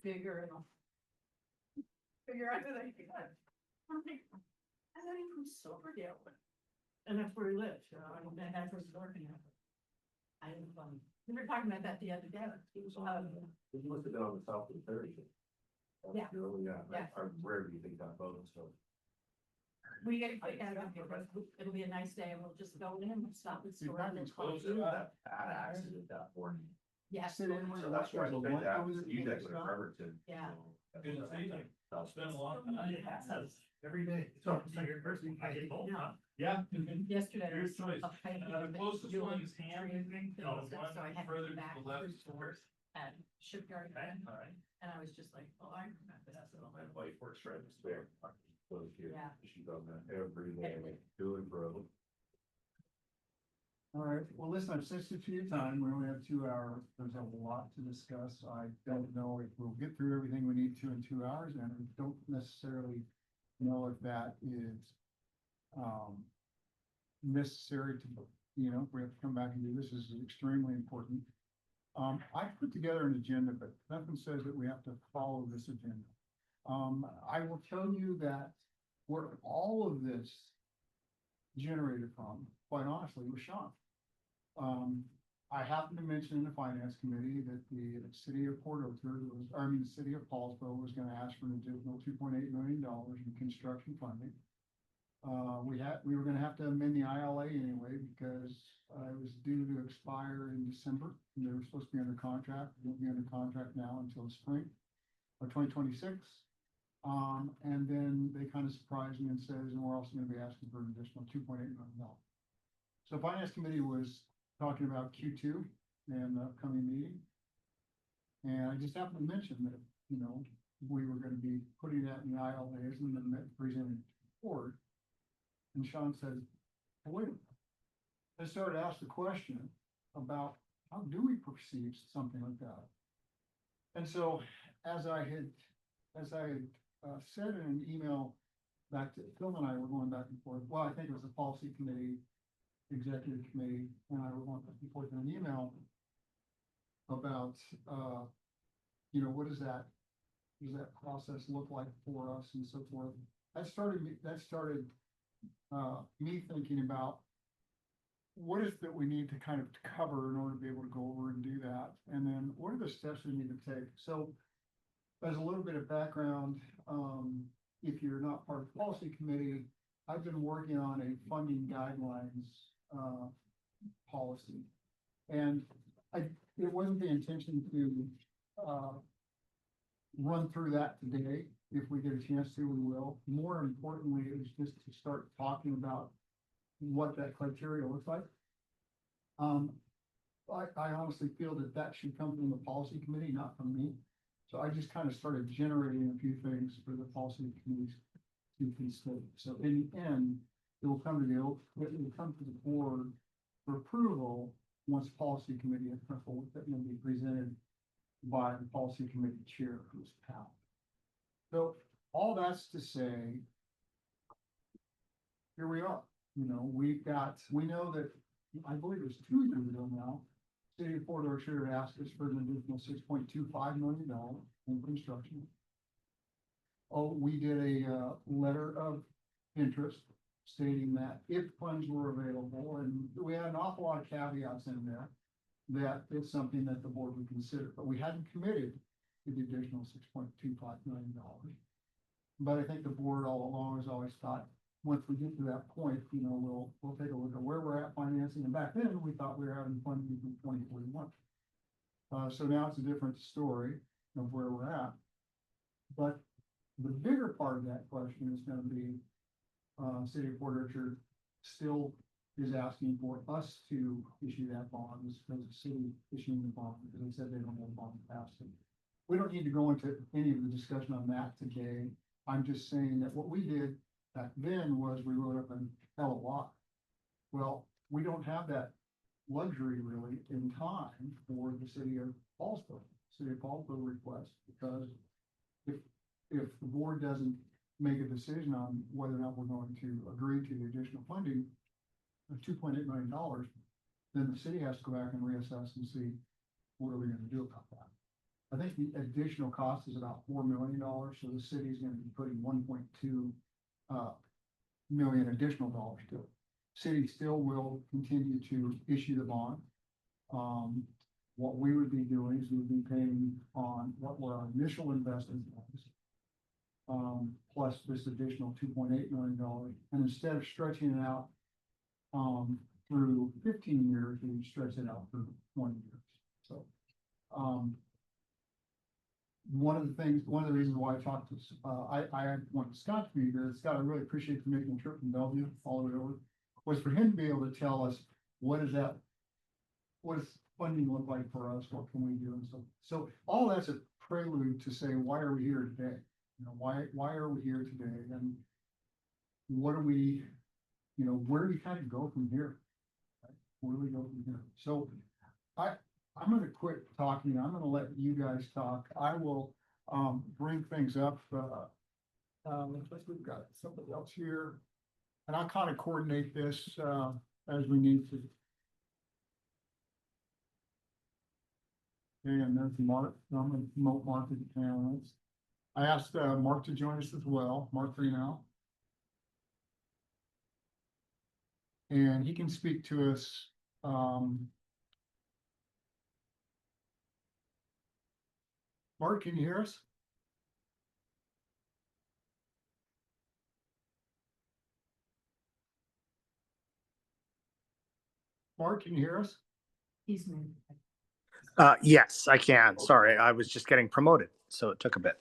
figure it out. Figure out that I can. I'm like, I thought he from Silverdale. And that's where he lives, you know, and that's where he's working at. I didn't, we were talking about that the other day. He must have been on the south of the 30. Yeah. Yeah. Yeah. Where do you think that boat? So. We get, it'll be a nice day and we'll just go in and stop and store. Accident that morning. Yes. So that's why I don't think that you guys would have covered to. Yeah. Good to see you. It's been a long time. It has. Every day. So your first week, I get both, huh? Yeah. Yesterday. Your choice. The closest one is hand. hand. No, So I had to further go back to the left towards. at shipyard. Okay, all right. And I was just like, oh, I remember that. My wife works right next there. Those kids, Yeah. she's on that every day, doing bro. All right, well, listen, I've said it to you time, we only have 2 hours, there's a lot to discuss, I don't know if we'll get through everything we need to in 2 hours, and I don't necessarily know if that is necessary to, you know, we have to come back and do this. This is extremely important. I put together an agenda, but nothing says that we have to follow this agenda. I will tell you that where all of this generated from, quite honestly, was Sean. I happened to mention in the finance committee that the city of Port Orchard was, the city of Paulsville was gonna ask for an additional $2.8 million in construction funding. We were gonna have to amend the ILA anyway, because it was due to expire in December, and they were supposed to be under contract. They won't be under contract now until the spring of 2026. And then they kind of surprised me and says, and we're also gonna be asking for an additional $2.8 million. So finance committee was talking about Q2 and the upcoming meeting. And I just happened to mention that, you know, we were gonna be putting that in the ILAs and then presenting it to the board. And Sean said, well, wait a minute. I started to ask the question about how do we perceive something like that? And so as I had said in an email back to Phil and I were going back and forth. Well, I think it was the policy committee, executive committee, and I were going back and forth in an email about, you know, what does that process look like for us and so forth. That started me thinking about what is that we need to kind of cover in order to be able to go over and do that, and then what are the steps we need to take. So as a little bit of background, if you're not part of the policy committee, I've been working on a funding guidelines policy. And it wasn't the intention to run through that today. If we get a chance to, we will. More importantly, is just to start talking about what that criteria looks like. I honestly feel that should come from the policy committee, not from me. So I just kind of started generating a few things for the policy committees to consider. So in the end, it will come to the board for approval once policy committee is comfortable with it, and be presented by the policy committee chair, who's Pal. So all that's to say, here we are. You know, we know that, I believe it's 2 years ago now, City of Port Orchard asked us for an additional $6.25 million in construction. Oh, we did a letter of interest stating that if funds were available, and we had an awful lot of caveats in there, that it's something that the board would consider, but we hadn't committed to the additional $6.25 million. But I think the board all along has always thought, once we get to that point, you know, we'll take a look at where we're at financing. And back then we thought we were having funding from 2041. So now it's a different story of where we're at. But the bigger part of that question is going to be, City of Port Orchard still is asking for us to issue that bond as opposed to city issuing the bond, because they said they don't have bond capacity. We don't need to go into any of the discussion on that today. I'm just saying that what we did back then was we wrote up an LOI. Well, we don't have that luxury really in time for the city of Paulsville request, because if the board doesn't make a decision on whether or not we're going to agree to the additional funding of $2.8 million, then the city has to go back and reassess and see what are we going to do about that. I think the additional cost is about $4 million, so the city is gonna be putting 1.2 million additional dollars to it. City still will continue to issue the bond. What we would be doing is we would be paying on what were our initial investment was. Plus this additional $2.8 million, and instead of stretching it out through 15 years, we stretch it out through 20 years. So, one of the reasons why I talked to, I wanted Scott to be here. Scott, I really appreciate you making the trip from Bellevue all the way over, was for him to be able to tell us, what does funding look like for us? What can we do? And so all that's a prelude to say, why are we here today? You know, why are we here today? And what do we, where do we kind of go from here? Right? Where do we go from here? So I'm gonna quit talking. I'm gonna let you guys talk. I will bring things up. Looks like we've got somebody else here. And I'll kind of coordinate this as we need to. And there's Mark. I'm gonna promote Mark as a panelist. I asked Mark to join us as well, Mark Reno. And he can speak to us. Mark, can you hear us? Mark, can you hear us? He's moved. Yes, I can. Sorry, I was just getting promoted, so it took a bit.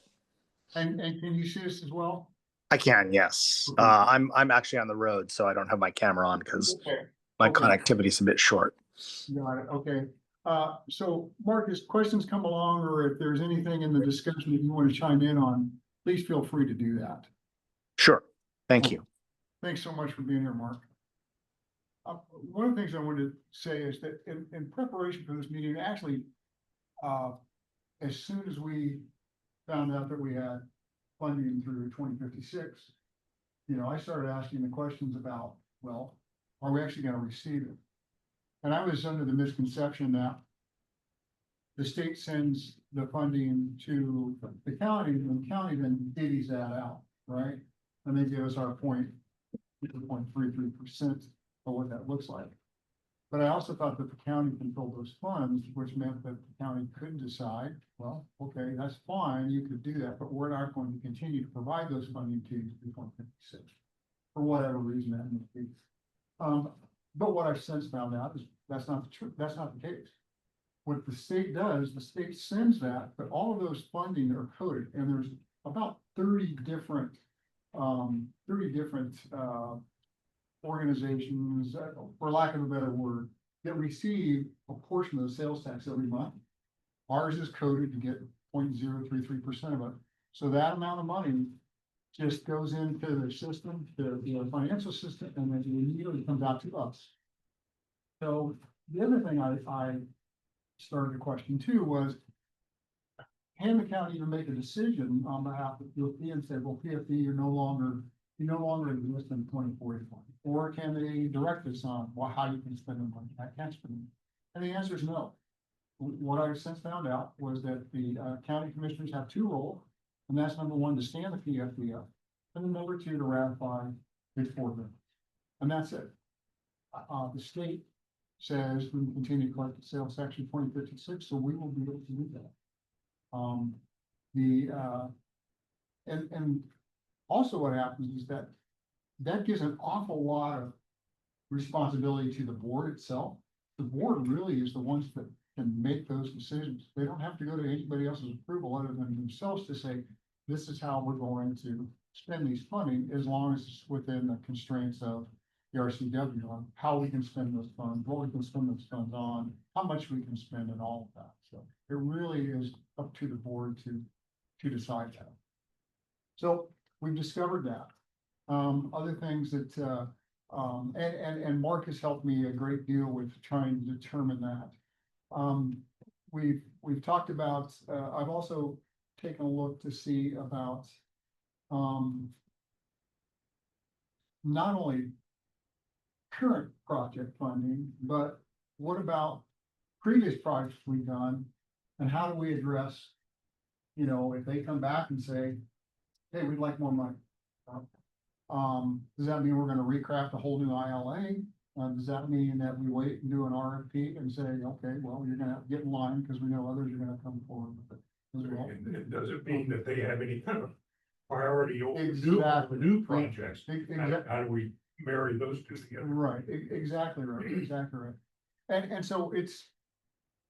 And can you see us as well? I can, yes. Okay. I'm actually on the road, so I don't have my camera on because my connectivity is a bit short. Got it. Okay. So Mark, as questions come along, or if there's anything in the discussion that you want to chime in on, please feel free to do that. Sure. Thank you. Thanks so much for being here, Mark. One of the things I wanted to say is that in preparation for this meeting, actually, as soon as we found out that we had funding through 2056, I started asking the questions about, well, are we actually going to receive it? And I was under the misconception that the state sends the funding to the county, and the county then divvies that out, right? And they give us our 0.33% of what that looks like. But I also thought that the county controlled those funds, which meant that the county could decide, well, okay, that's fine, you could do that, but we're not going to continue to provide those funding to you through 2056 for whatever reason that may be. But what I've since found out is that's not the truth. That's not the case. What the state does, the state sends that, but all of those funding are coded, and there's about 30 different organizations, for lack of a better word, that receive a portion of the sales tax every month. Ours is coded to get 0.033% of it. So that amount of money just goes into the system, the financial system, and then immediately comes out to us. So the other thing I started to question too was, can the county even make a decision on behalf of PFD and say, well, PFD, you no longer exist in 2041? Or can they direct us on how you can spend the money? I can't spend it. And the answer is no. What I've since found out was that the county commissioners have two roles, and that's number one, to stand the PFD up, and then number two, to ratify its board members. And that's it. The state says we can continue to collect the sales tax in 2056, so we will be able to do that. And also what happens is that gives an awful lot of responsibility to the board itself. The board really is the ones that can make those decisions. They don't have to go to anybody else's approval other than themselves to say, this is how we're going to spend these funding, as long as it's within the constraints of the RCW on how we can spend those funds, what we can spend those funds on, how much we can spend, and all of that. So it really is up to the board to decide that. So we've discovered that. Other things that and Mark has helped me a great deal with trying to determine that. We've talked about. I've also taken a look to see about not only current project funding, but what about previous projects we've done, and how do we address you know, if they come back and say, hey, we'd like more money. Does that mean we're gonna recraft a whole new ILA? Does that mean that we wait and do an RFP and say, okay, well, you're gonna have to get in line because we know others are gonna come forward with it as well? And it doesn't mean that they have any kind of priority over Exactly. new projects. Exactly. How do we marry those two together? Right, exactly right, exactly right. And so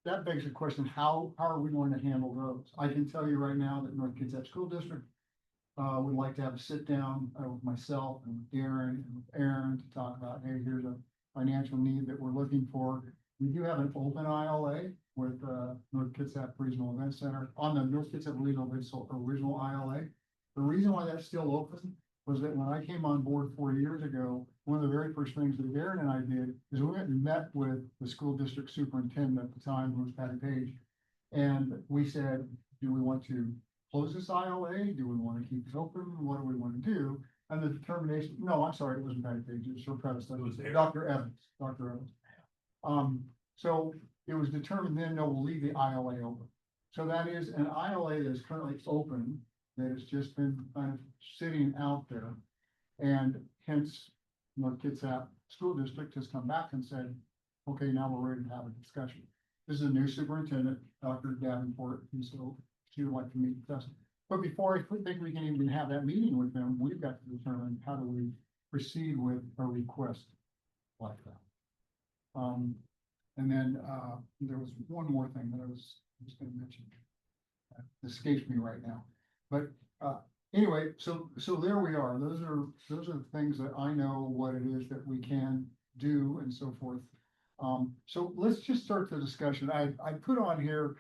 that begs the question, how are we going to handle those? I can tell you right now that North Kitsap School District would like to have a sit down with myself and Darren and with Aaron to talk about, hey, here's a financial need that we're looking for. We do have an open ILA with North Kitsap Regional Event Center on the North Kitsap Regional ILA. The reason why that's still open was that when I came on board 4 years ago, one of the very first things that Darren and I did is we went and met with the school district superintendent at the time, who was Patty Page. And we said, do we want to close this ILA? Do we want to keep it open? What do we want to do? And the determination, no, I'm sorry, it wasn't Patty Page, it was her predecessor, it was Dr. Evans, Dr. Evans. So it was determined then, no, we'll leave the ILA open. So that is an ILA that is currently open, that has just been kind of sitting out there. And hence, North Kitsap School District has come back and said, okay, now we're ready to have a discussion. This is a new superintendent, Dr. Davenport, and so she would like to meet with us. But before I think we can even have that meeting with them, we've got to determine how do we proceed with a request like that. And then there was one more thing that I was just going to mention. It escapes me right now. But anyway, so there we are. Those are the things that I know what it is that we can do and so forth. So let's just start the discussion. I put on here,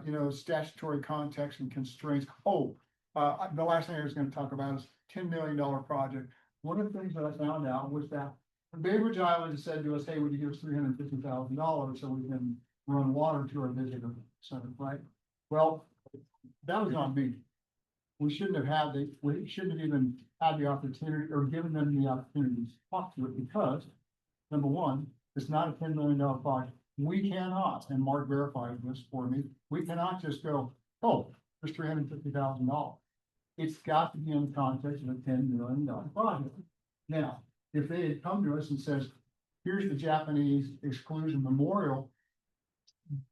you know, statutory context and constraints. Oh, the last thing I was going to talk about is $10 million project. One of the things that I found out was that Bainbridge Island said to us, hey, would you give us $350,000 so we can run water to our visitor center, right? Well, that was on me. We shouldn't have even had the opportunity or given them the opportunity to talk to it because, number one, it's not a $10 million project. We cannot, and Mark verified this for me, we cannot just go, oh, there's $350,000. It's got to be in the context of a $10 million project. Now, if they had come to us and says, here's the Japanese exclusion memorial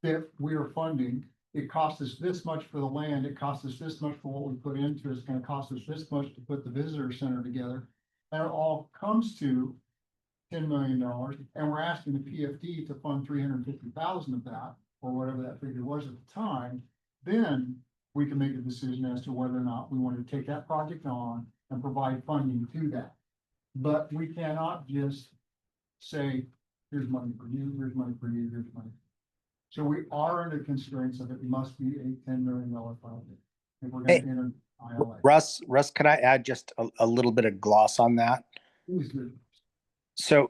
that we are funding, it costs us this much for the land, it costs us this much for what we put into it, it's gonna cost us this much to put the visitor center together. And it all comes to $10 million, and we're asking the PFD to fund 350,000 of that, or whatever that figure was at the time, then we can make a decision as to whether or not we want to take that project on and provide funding to that. But we cannot just say, here's money for you, here's money for you, here's money. So we are under constraints of it must be a $10 million project. If we're going to enter ILA. Russ, can I add just a little bit of gloss on that? Please do. So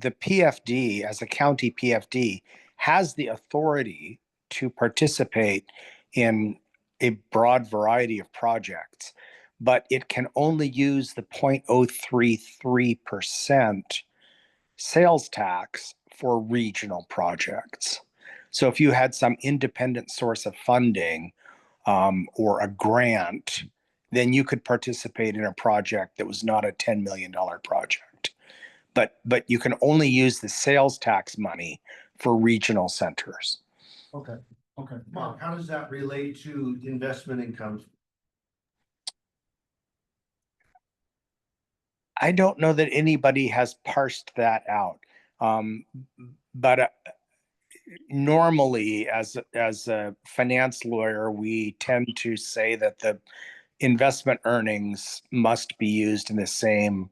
the PFD, as a county PFD, has the authority to participate in a broad variety of projects, but it can only use the 0.033% sales tax for regional projects. So if you had some independent source of funding or a grant, then you could participate in a project that was not a $10 million project. But you can only use the sales tax money for regional centers. Okay. Mark, how does that relate to investment income? I don't know that anybody has parsed that out. But normally, as a finance lawyer, we tend to say that the investment earnings must be used in the same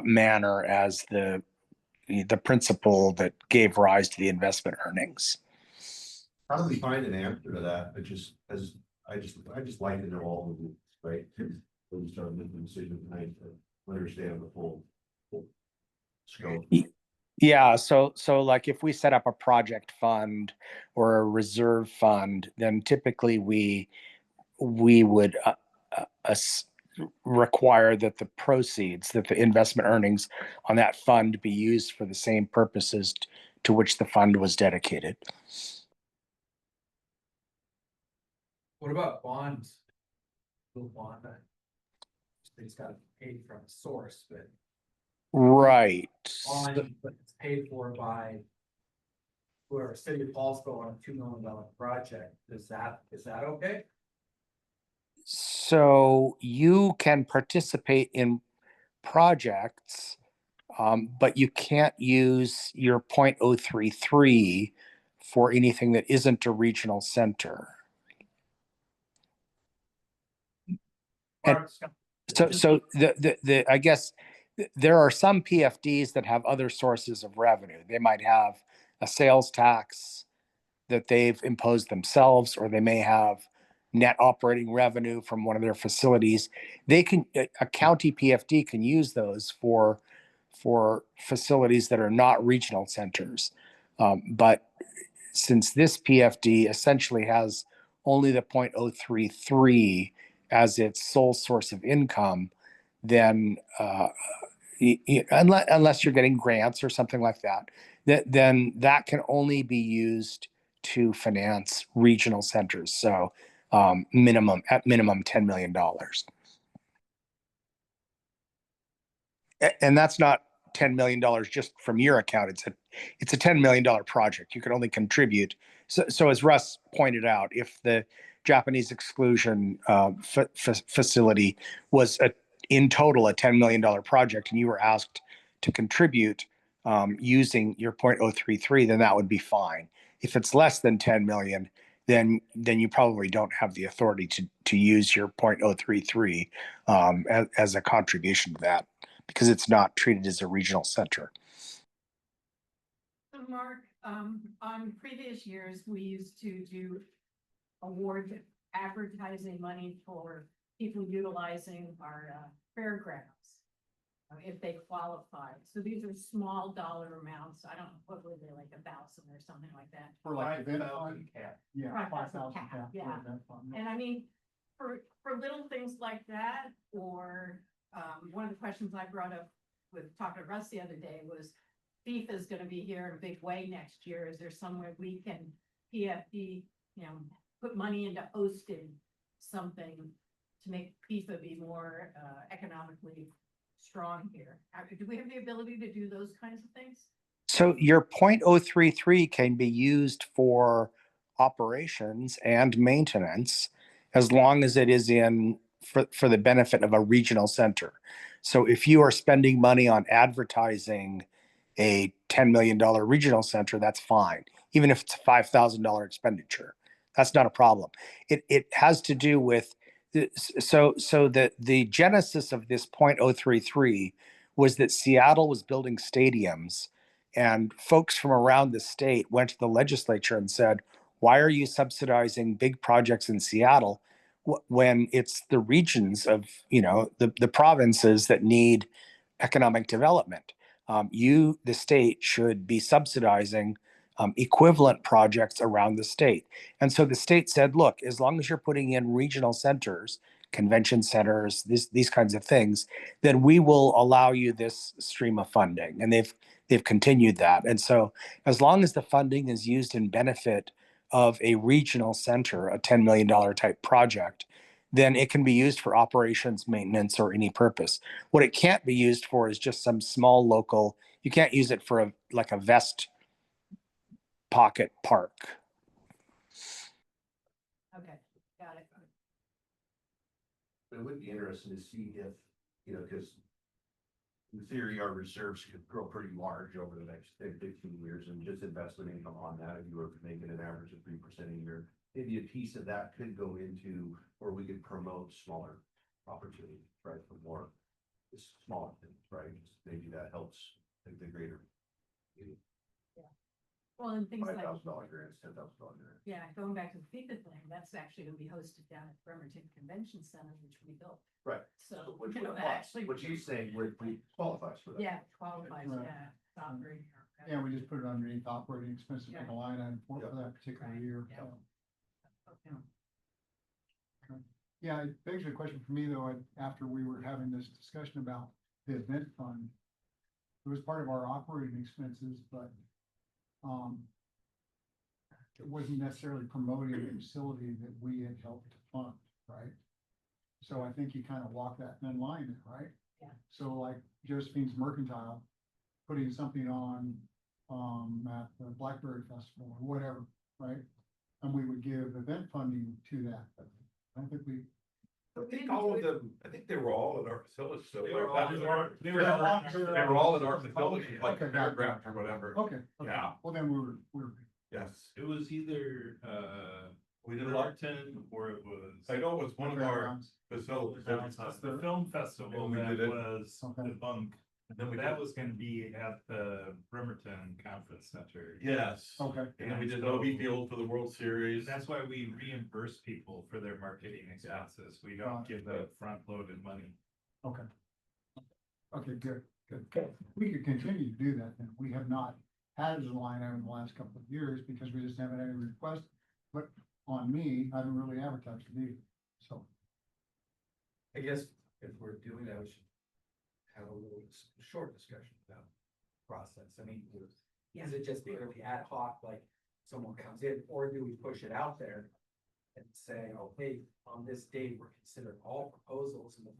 manner as the principle that gave rise to the investment earnings. How do we find an answer to that? I just like to know all of this, right? When we start making decisions, I understand the full scope. Yeah, so like if we set up a project fund or a reserve fund, then typically we would require that the proceeds, that the investment earnings on that fund be used for the same purposes to which the fund was dedicated. What about bonds? Little bond that. It's got paid from a source, but Right. bond, but it's paid for by. Whoever, City of Paulsville on a $2 million project, is that okay? So you can participate in projects, but you can't use your 0.033 for anything that isn't a regional center. And so I guess there are some PFDs that have other sources of revenue. They might have a sales tax that they've imposed themselves, or they may have net operating revenue from one of their facilities. They can, a county PFD can use those for facilities that are not regional centers. But since this PFD essentially has only the 0.033 as its sole source of income, then unless you're getting grants or something like that, then that can only be used to finance regional centers. So at minimum $10 million. And that's not $10 million just from your account. It's a $10 million project. You can only contribute. So as Russ pointed out, if the Japanese exclusion facility was in total a $10 million project, and you were asked to contribute using your 0.033, then that would be fine. If it's less than 10 million, then you probably don't have the authority to use your 0.033 as a contribution to that, because it's not treated as a regional center. So Mark, on previous years, we used to do award advertising money for people utilizing our fairgrounds, if they qualified. So these are small dollar amounts. I don't know, what were they, like 1,000 or something like that? For like event fund, yeah, 5,000 5,000 cap, cap. yeah. for event fund, yeah. And I mean, for little things like that, or one of the questions I brought up with talking to Russ the other day was, FIFA is gonna be here in a big way next year. Is there somewhere we can PFD, put money into hosting something to make FIFA be more economically strong here? Do we have the ability to do those kinds of things? So your 0.033 can be used for operations and maintenance as long as it is for the benefit of a regional center. So if you are spending money on advertising a $10 million regional center, that's fine. Even if it's a $5,000 expenditure, that's not a problem. It has to do with so the genesis of this 0.033 was that Seattle was building stadiums, and folks from around the state went to the legislature and said, why are you subsidizing big projects in Seattle when it's the regions of, the provinces that need economic development? The state should be subsidizing equivalent projects around the state. And so the state said, look, as long as you're putting in regional centers, convention centers, these kinds of things, then we will allow you this stream of funding. And they've continued that. And so as long as the funding is used in benefit of a regional center, a $10 million type project, then it can be used for operations, maintenance, or any purpose. What it can't be used for is just some small local, you can't use it for like a vest pocket park. Okay, got it. It would be interesting to see if, because in theory, our reserves could grow pretty large over the next 10, 15 years, and just investment income on that, if you were making an average of 3% a year, maybe a piece of that could go into, or we could promote smaller opportunities, right, for more smaller things, right? Maybe that helps the greater. Well, and things like, $5,000 grants, $10,000 grants. yeah, going back to the FIFA thing, that's actually gonna be hosted down at Bremerton Convention Center, which we built. Right. So, Which you know, would actually. what you saying would qualifies for that. Yeah, qualifies, Right. yeah, it's operating. Yeah, we just put it underneath operating expenses Yeah. in the line item for that particular Right, year. yeah. Okay. Yeah, it begs a question for me though, after we were having this discussion about the event fund. It was part of our operating expenses, but, it wasn't necessarily promoting a facility that we had helped to fund, right? So I think you kind of walk that thin line there, right? Yeah. So like Josephine's Mercantile, putting something on, at the Blackberry Festival or whatever, right? And we would give event funding to that. I don't think we, I think all of them, I think they were all in our facilities, so. They were all that in was our- They were all in our facilities, like the Okay, got it. fairground or whatever. okay. Yeah. Well, then we were, Yes, It was either, we did a lot. Bremerton or it was. I know it was one of our Fairgrounds. facilities. It's the film festival And we that did it. was Okay. the bunk. And then we That did, was gonna be at the Bremerton Conference Center. yes. okay, And then we did Moby Field for the World Series. That's why we reimburse people for their marketing expenses. We don't give them front loaded money. okay. Okay, good. We could continue to do that then. We have not had it as a line item in the last couple of years because we just haven't had any requests. But on me, I haven't really advertised it either, so. I guess if we're doing that, we should have a little short discussion about process. I mean, is it just purely ad hoc, like someone comes in, or do we push it out there? And say, oh, hey, on this date, we're considering all proposals and if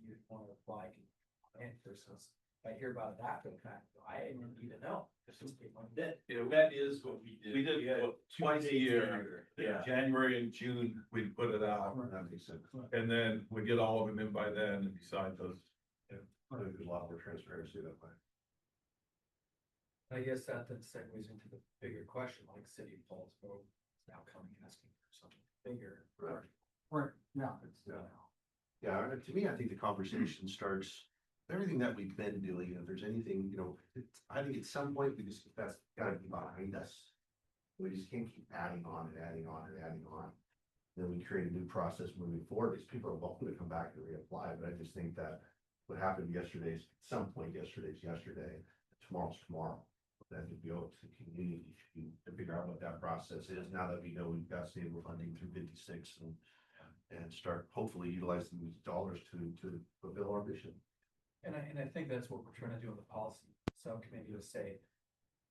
you want to apply, and versus if I hear about it after the fact, I didn't need to know. This is what we did. That is what we did. We did had what, 2 twice a dates year. Yeah. January and June, we'd put it out, That makes sense. and then we'd get all of them in by then and decide those. There's a lot more transparency that way. I guess that then segues into the bigger question, like City of Paulsboro is now coming asking for something bigger. Right. Right, yeah. It's, yeah, and to me, I think the conversation starts, everything that we've been doing, if there's anything, I think at some point, that's gotta be behind us. We just can't keep adding on and adding on and adding on. Then we create a new process moving forward, because people are welcome to come back and reapply, but I just think that what happened yesterday's, at some point yesterday's yesterday, tomorrow's tomorrow. That would be up to the community to figure out what that process is, now that we know we've got stable funding through 56 and start hopefully utilizing these dollars to fulfill our mission. And I think that's what we're trying to do in the policy subcommittee, to say,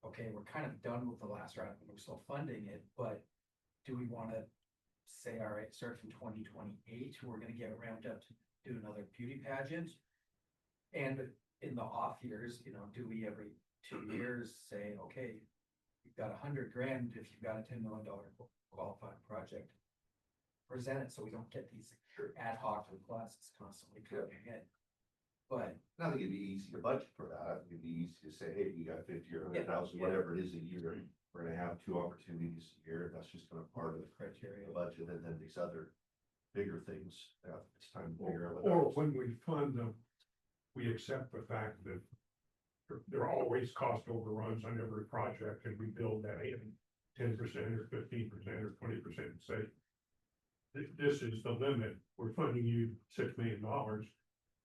okay, we're kind of done with the last round, we're still funding it, but do we want to say, all right, start from 2028, we're gonna get ramped up to do another beauty pageant? And in the off years, do we every 2 years say, okay, you've got $100,000 if you've got a $10 million qualifying project? Present it so we don't get these ad hoc requests constantly coming in. But I think it'd be easy to budget for that, I think it'd be easy to say, hey, you got 50 or 100,000, Yeah. whatever it is a year. We're gonna have 2 opportunities a year, that's just gonna be part of the criteria. budget, and then these other bigger things, it's time to figure out. what Or else. when we fund them, we accept the fact that there are always cost overruns on every project, and we build that in 10% or 15% or 20% and say, this is the limit, we're funding you $6 million,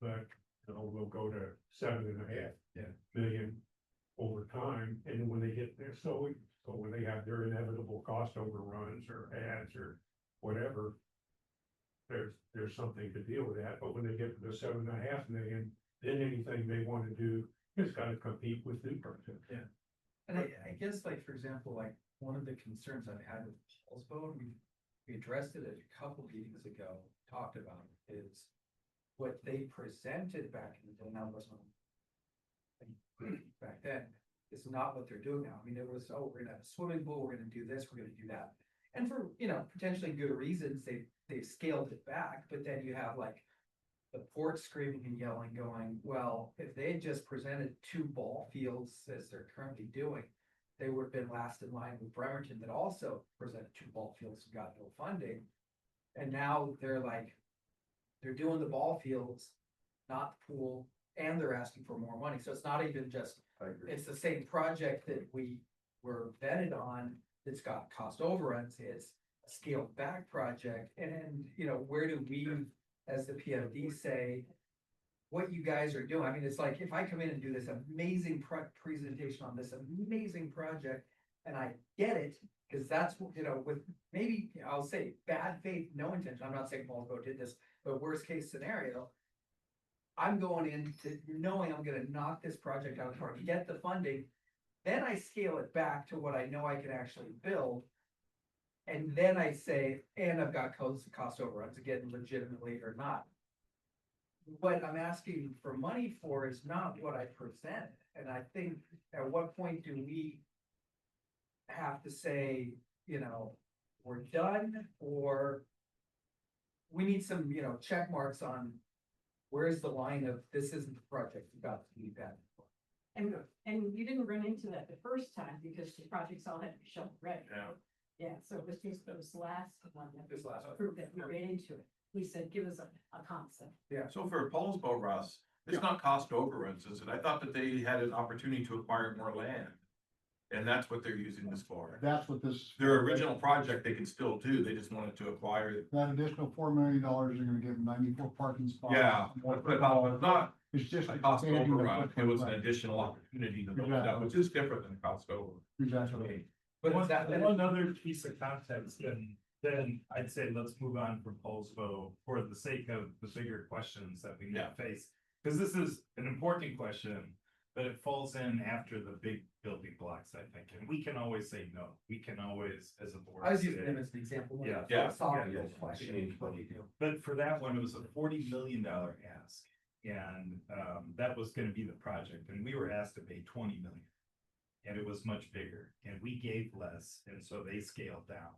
but, we'll go to 7.5 million over time, and then when they get there, so when they have their inevitable cost overruns or ads or whatever, there's something to deal with that, but when they get to the 7.5 million, then anything they want to do has got to compete with new projects. And I guess, like, for example, like, one of the concerns I've had with Paulsboro, we addressed it a couple meetings ago, talked about it, is what they presented back in the day, now wasn't back then, is not what they're doing now. I mean, it was, oh, we're gonna have a swimming pool, we're gonna do this, we're gonna do that. And for, potentially good reasons, they've scaled it back, but then you have like the port screaming and yelling, going, well, if they had just presented 2 ball fields as they're currently doing, they would have been last in line with Bremerton that also presented 2 ball fields and got no funding. And now they're doing the ball fields, not the pool, and they're asking for more money. So it's not even just, I agree. it's the same project that we were vetted on that's got cost overruns. It's a scaled back project. And, where do we, as the PFD, say what you guys are doing? I mean, it's like, if I come in and do this amazing presentation on this amazing project, and I get it, because that's, with maybe, I'll say bad faith, no intention. I'm not saying Paulsboro did this, but worst case scenario, I'm going into knowing I'm gonna knock this project out of the park, get the funding, then I scale it back to what I know I can actually build. And then I say, and I've got cost overruns, again, legitimately or not. What I'm asking for money for is not what I present, and I think at what point do we have to say, you know, we're done, or we need some, you know, check marks on where's the line of this isn't the project we got to be that. And you didn't run into that the first time because the projects all had to be shovel ready. Yeah. Yeah, so it was just those last one that This last one. proved that we ran into it. We said, give us a concept. So for Paulsbo, Ross, it's not cost overruns, is it? I thought that they had an opportunity to acquire more land. And that's what they're using this for. That's what this. Their original project they can still do, they just wanted to acquire. That additional $4 million, they're gonna give them 94 parking spots. Yeah, but it's not It's just. a cost expanding the overrun, it footprint, was an right. additional opportunity to build it up, which is different than a cost overrun. Exactly. But One, is that, one other piece of context, then I'd say let's move on from Polsbo for the sake of the bigger questions that we now face. Because this is an important question, but it falls in after the big building blocks, I think, and we can always say no, we can always, as a board. I was using say- them as an example. Yeah. Philosophical question, what do you do? But for that one, it was a $40 million ask, and that was gonna be the project, and we were asked to pay 20 million. And it was much bigger, and we gave less, and so they scaled down.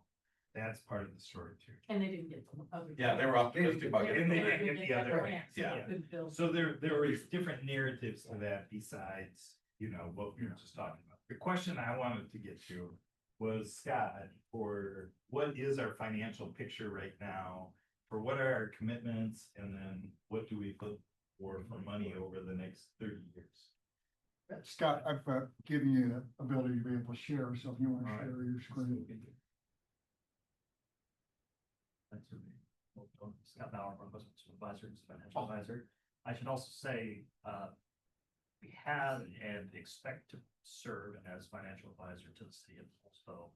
That's part of the story too. And they didn't get the other. Yeah, they were optimistic about And they it. didn't get the other grants, yeah. So there was different narratives to that besides, you know, what we were just talking about. The question I wanted to get to was, Scott, for what is our financial picture right now? For what are our commitments, and then what do we look for money over the next 30 years? Scott, I've given you the ability to be able to share, so if you want to All right. share your screen. Thanks for me. Scott Bauer, Request Supervisor, Financial Advisor. I should also say, we have and expect to serve as financial advisor to the city of Paulsbo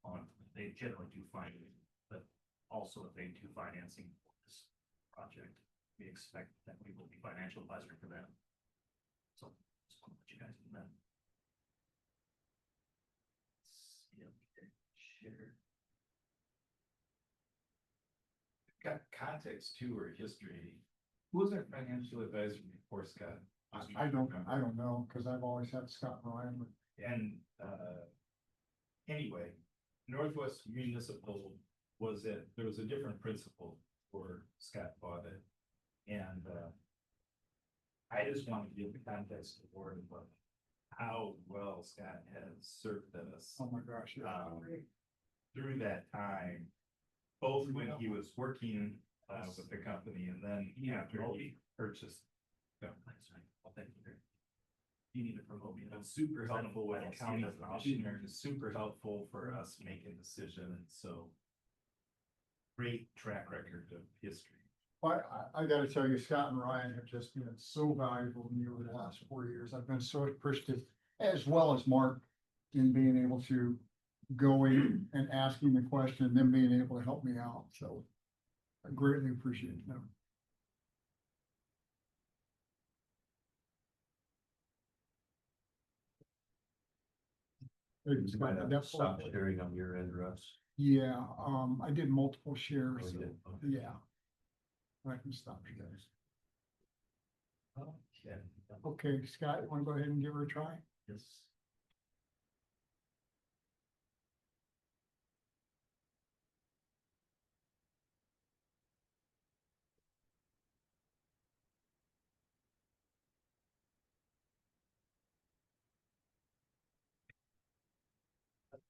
on, they generally do financing, but also if they do financing for this project, we expect that we will be financial advisor for them. So just want to let you guys know that. Share. Got context too, or history. Who was our financial advisor before Scott? I don't know, because I've always had Scott and Ryan. And anyway, Northwest Municipal was it, there was a different principle for Scott bought it. And I just want to give the context to the board about how well Scott has served us Oh my gosh, yeah. through that time. Both when he was working with the company and then after he purchased. them. Well, thank you. You need to promote me. Been super helpful with I don't see county that. commissioners, super helpful for us making decisions, so. Great track record of history. But I gotta tell you, Scott and Ryan have just been so valuable to me over the last 4 years. I've been so appreciative, as well as Mark, in being able to go in and asking the question, and them being able to help me out, so. I greatly appreciate them. Hey, You Scott, might have to that's- stop sharing on your end, Russ. Yeah, I did multiple Oh, shares, you so, did? Okay. yeah. I can stop you guys. Okay. Okay, Scott, you wanna go ahead and give her a try? Yes.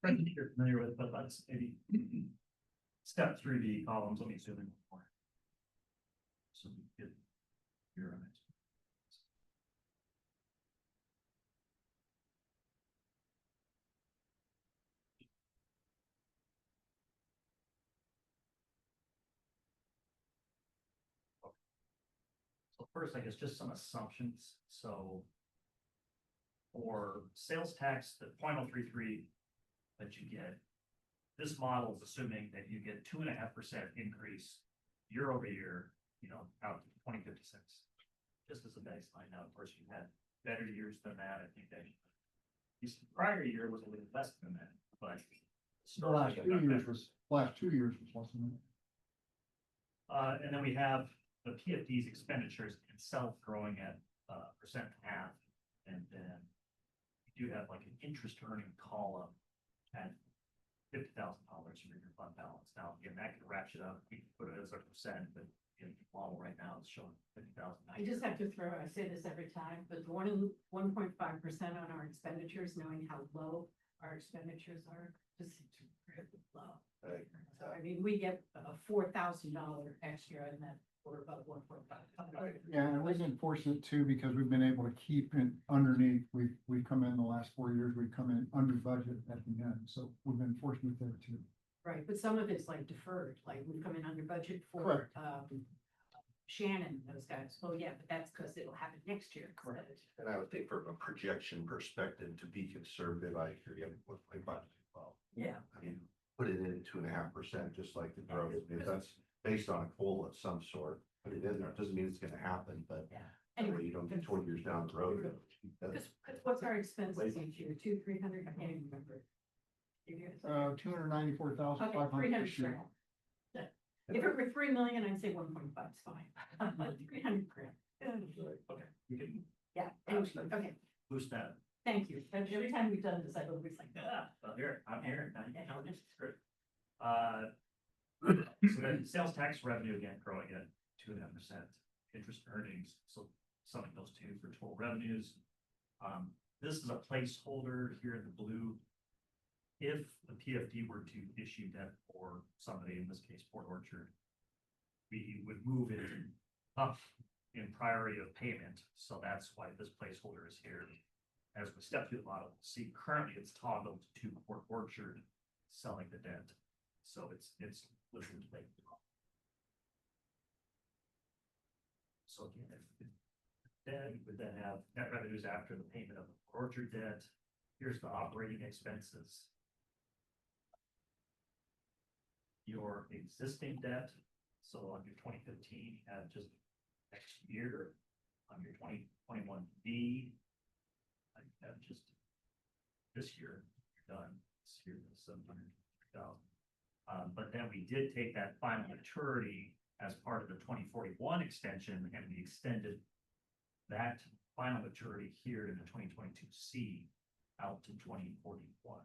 You're familiar with, but let's maybe step through the columns, let me zoom in more. So we get your eyes. So first, I guess, just some assumptions, so. For sales tax, the 0.033 that you get. This model is assuming that you get 2.5% increase year over year, you know, out to 2056. Just as a baseline. Now, of course, you had better years than that. I think that this prior year was a little less than that, but The last 2 years was less than And then we have the PFD's expenditures itself growing at percent half. And then you do have like an interest earning column at $50,000 for your fund balance. Now, again, that can ratchet up, we can put it as a percent, but in the model right now, it's showing 50,000. I just have to throw, I say this every time, but 1.5% on our expenditures, knowing how low our expenditures are, just seems really low. Right. So, I mean, we get a $4,000 extra and then we're about 1.5. Yeah, and we've been fortunate too, because we've been able to keep it underneath, we've come in the last 4 years, we've come in under budget at the end, so we've been fortunate there too. Right, but some of it's like deferred, like we've come in under budget for, Correct. Shannon, and those guys. Oh, yeah, but that's because it'll happen next year. Correct. And I would think from a projection perspective, to be conservative, I hear you with my budget. Well, Yeah. I mean, put it in 2.5%, just like the growth. If that's based on a goal of some sort, put it in there. It doesn't mean it's gonna happen, but Yeah. that way Anyway, you don't get 20 years down the road. because what's our expenses each year? 300, I can't even remember. You guys- 294,500 this year. Yeah. If it were 3 million, I'd say 1.5 is fine. 300 grand. Okay, we can Yeah, anyway, okay, boost that. thank you. Every time we've done this, I've always like, Well, here, I'm here. Now, this is great. So then sales tax revenue again growing at 2.5%, interest earnings, so summing those two for total revenues. This is a placeholder here in the blue. If the PFD were to issue debt for somebody, in this case, Port Orchard, we would move it up in priority of payment, so that's why this placeholder is here. As we step through the model, see currently it's toggled to Port Orchard selling the debt. So it's literally like. So again, if then you would then have net revenues after the payment of the Port Orchard debt. Here's the operating expenses. Your existing debt, so on your 2015, you have just next year, on your 2021B, I have just this year, you're done, this year, 700,000. But then we did take that final maturity as part of the 2041 extension, and we extended that final maturity here in the 2022C out to 2041.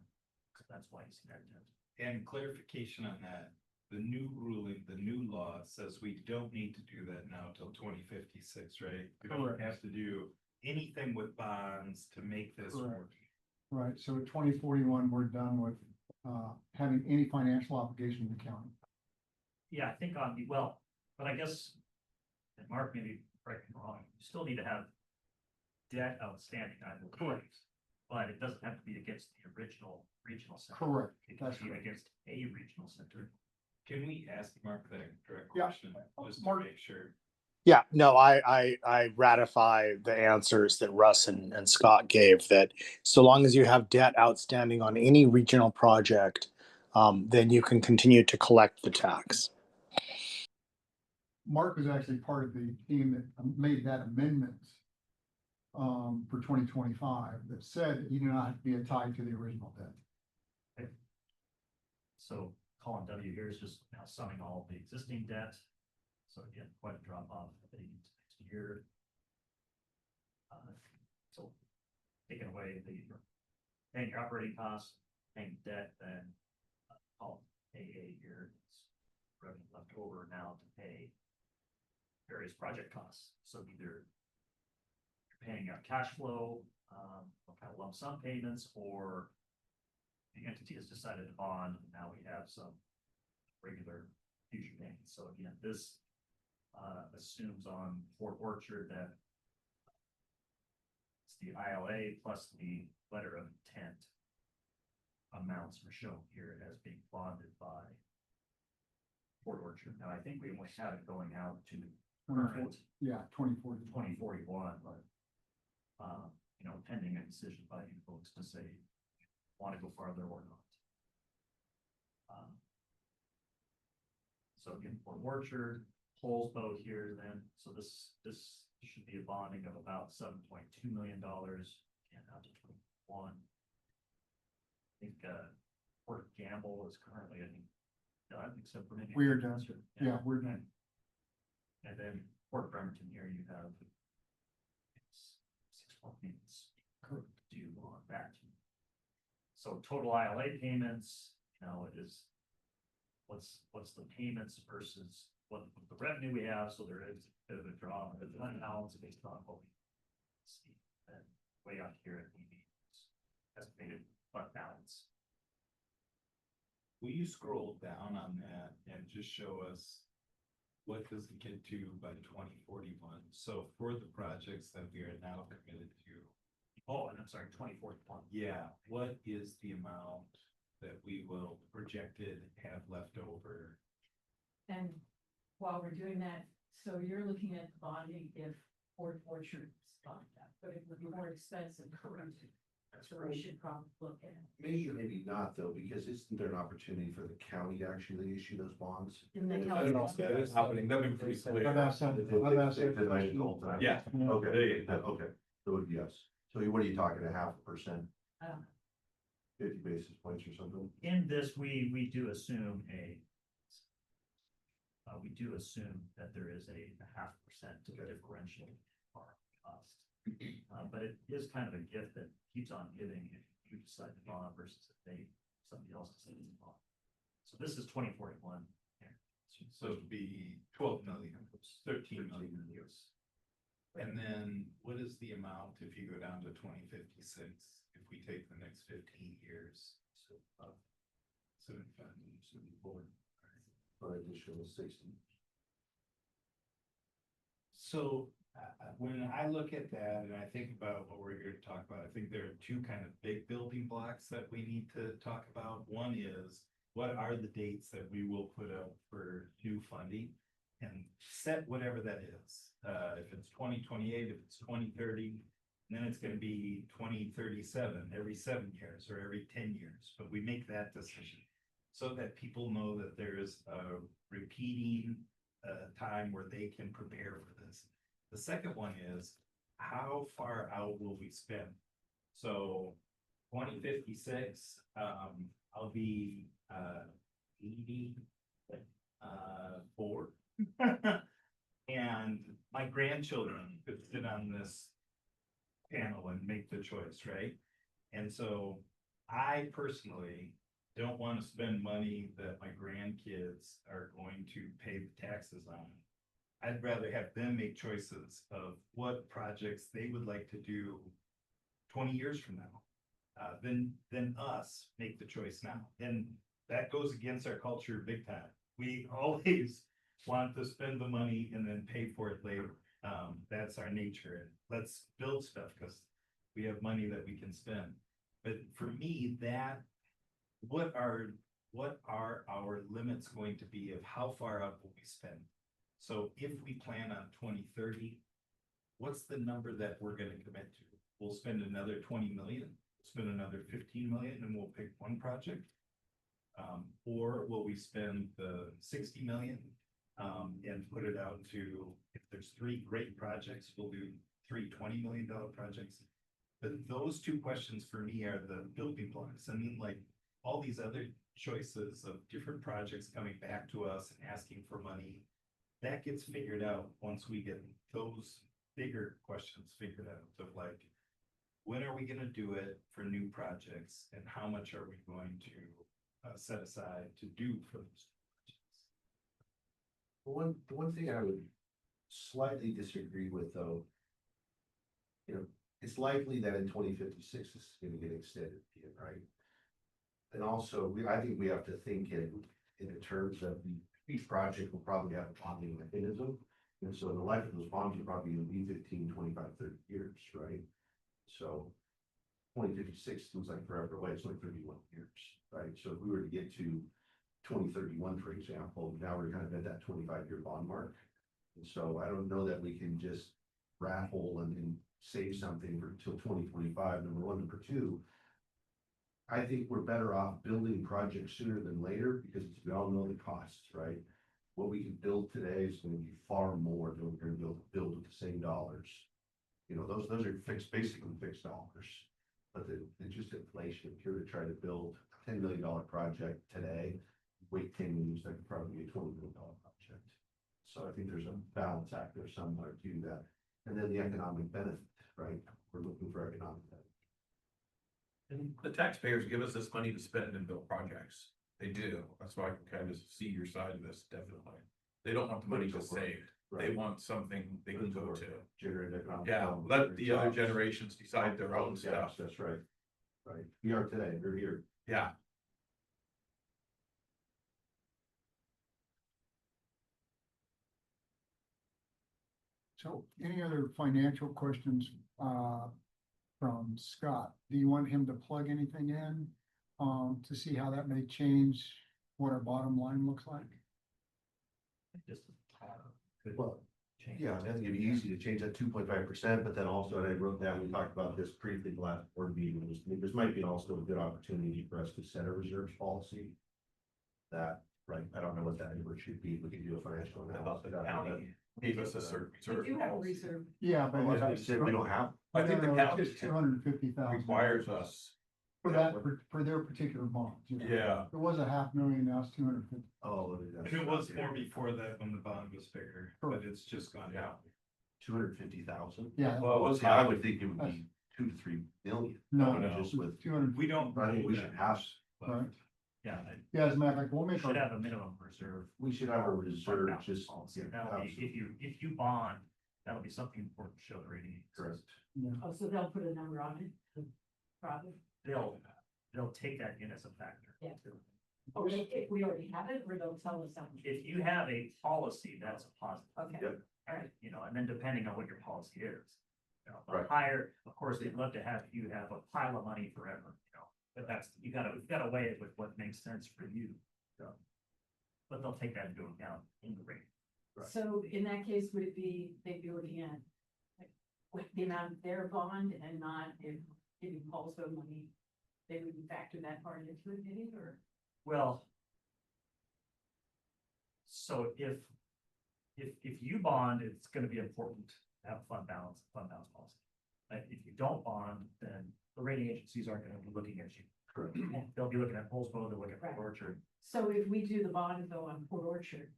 So that's why you see that debt. And clarification on that, the new ruling, the new law says we don't need to do that now till 2056, right? We don't Correct. have to do anything with bonds to make this Correct. work. Right, so at 2041, we're done with having any financial obligation to the county. Yeah, I think on the, well, but I guess, and Mark, maybe correct me wrong, you still need to have debt outstanding, I believe. Correct. But it doesn't have to be against the original regional center. Correct, It can that's be correct. against a regional center. Can we ask Mark that direct Yeah. question, just to Mark. make sure? Yeah, no, I ratify the answers that Russ and Scott gave, that so long as you have debt outstanding on any regional project, then you can continue to collect the tax. Mark was actually part of the team that made that amendment for 2025 that said you do not have to be tied to the original debt. So column W here is just now summing all the existing debt. So again, quite a drop off heading into next year. So taking away the paying your operating costs, paying debt, then column AA here, it's revenue left over now to pay various project costs. So either you're paying out cash flow, kind of lump sum payments, or the entity has decided to bond, and now we have some regular future payments. So again, this assumes on Fort Orchard that it's the ILA plus the letter of intent amounts are shown here as being bonded by Fort Orchard. Now, I think we only have it going out to current Yeah, 2040. 2041, but pending a decision by you folks to say want to go farther or not. So again, Fort Orchard, Holsbo here then, so this should be a bonding of about $7.2 million and out to 21. I think Port Gamble is currently, I think, done, except for maybe. We are done. Yeah, we're done. And then Port Bremerton here, you have. It's 6 more payments due on that. So total ILA payments, you know, is. What's the payments versus what the revenue we have, so there is a bit of a draw, but the balance based on what we see. And way out here at the estimated fund balance. Will you scroll down on that and just show us what does it get to by 2041? So for the projects that we are now committed to, Oh, and I'm sorry, 2041. yeah, what is the amount that we will projected have left over? And while we're doing that, so you're looking at bonding if Fort Orchard bond that, but it would be more expensive, correct? That's what we should probably look at. Maybe, maybe not though, because isn't there an opportunity for the county to actually issue those bonds? In the Yeah, California- That is happening, that'd be pretty I've clear. asked that, I've asked that question. Yeah. Okay, okay, so it would be yes. So what are you talking, 0.5%, Uh, 50 basis points or something? In this, we do assume we do assume that there is a 0.5% differential for cost. But it is kind of a gift that keeps on giving if you decide to bond versus if somebody else decides to bond. So this is 2041 here. So it'd be 12 million, 13 million years. And then what is the amount if you go down to 2056, if we take the next 15 years? So, 75, 74. Or additional 60. So when I look at that and I think about what we're here to talk about, I think there are two kind of big building blocks that we need to talk about. One is what are the dates that we will put up for new funding and set whatever that is. If it's 2028, if it's 2030, then it's going to be 2037 every 7 years or every 10 years. But we make that decision so that people know that there is a repeating time where they can prepare for this. The second one is how far out will we spend? So 2056, I'll be 84. And my grandchildren could sit on this panel and make the choice, right? And so I personally don't want to spend money that my grandkids are going to pay the taxes on. I'd rather have them make choices of what projects they would like to do 20 years from now, than us make the choice now. And that goes against our culture big time. We always want to spend the money and then pay for it later. That's our nature. And let's build stuff because we have money that we can spend. But for me, what are our limits going to be of how far out will we spend? So if we plan on 2030, what's the number that we're going to commit to? We'll spend another 20 million, spend another 15 million, and we'll pick one project. Or will we spend the 60 million and put it out to, if there's 3 great projects, we'll do 3 $20 million projects. But those two questions for me are the building blocks. And then like all these other choices of different projects coming back to us and asking for money, that gets figured out once we get those bigger questions figured out of like, when are we going to do it for new projects and how much are we going to set aside to do for those projects? The one thing I would slightly disagree with though, it's likely that in 2056 this is going to get extended again, right? And also, I think we have to think in terms of each project will probably have a bonding mechanism. And so the life of those bonds are probably going to be 15, 25, 30 years, right? So 2056 seems like forever away, it's like 31 years, right? So if we were to get to 2031, for example, now we're kind of at that 25-year bond mark. And so I don't know that we can just raffle and save something for till 2025, number one. Number two, I think we're better off building projects sooner than later because we all know the costs, right? What we can build today is going to be far more than we're going to be able to build with the same dollars. Those are fixed, basically fixed dollars. But it's just inflation, if you're to try to build a $10 million project today, wait 10 years, that could probably be a $20 million project. So I think there's a balance act there somewhere to that. And then the economic benefit, right? We're looking for economic benefit. And the taxpayers give us this money to spend and build projects. They do. That's why I can kind of see your side of this, definitely. They don't want the money just saved. They want something they can go to. Generate economic. Yeah, development, let the other jobs. generations decide their own Yes, stuff. that's right. Right. We are today, we're here. Yeah. So any other financial questions, from Scott? Do you want him to plug anything in, to see how that may change what our bottom line looks like? Just. Good Well, change. yeah, I think it'd be easy to change that 2.5%, but then also, and I wrote down, we talked about this briefly the last board meeting, this might be also a good opportunity for us to set a reserves policy. That, right, I don't know what that number should be, we could do a financial About analysis. the county gave us a certain We reserve. do have a policy. reserve. Yeah, but. Well, I said we don't have, I think the county Just 250,000. requires us. For that, for their particular bonds. you know. Yeah. It was 500,000, now it's 250. oh, And it was more before that when the bond was bigger, but it's just gone down. 250,000. Yeah. Well, it was See, I would think it would be 2 to 3 million. No, no. Just with, 200, We don't. I think we should have, right? Yeah, Yeah, as a matter of fact, we'll I make should our, have a minimum reserve. we should have a reserve, balance just. policy. yeah, That'll be, absolutely. if you bond, that'll be something important to show the rating. agencies. Correct. yeah. Oh, so they'll put a number on it, probably. They'll take that in as a factor. Yeah. Oh, if we already have it, or they'll tell us something. If you have a policy, that's a positive. Okay. Yep. All right. You know, and then depending on what your policy is. You know, Right. the higher, of course, they'd love to have you have a pile of money forever, you know, but that's, you gotta weigh it with what makes sense for you. So, but they'll take that into account in the rate. Right. So in that case, would it be, they'd be looking at like, with the amount of their bond and not if giving also money, they would factor that part into it, maybe, or? Well. So if you bond, it's gonna be important to have fund balance policy. If you don't bond, then the rating agencies aren't gonna be looking at you. Correct. They'll be looking at Polsbo, they'll look at Right. Port Orchard. So if we do the bond though on Port Orchard,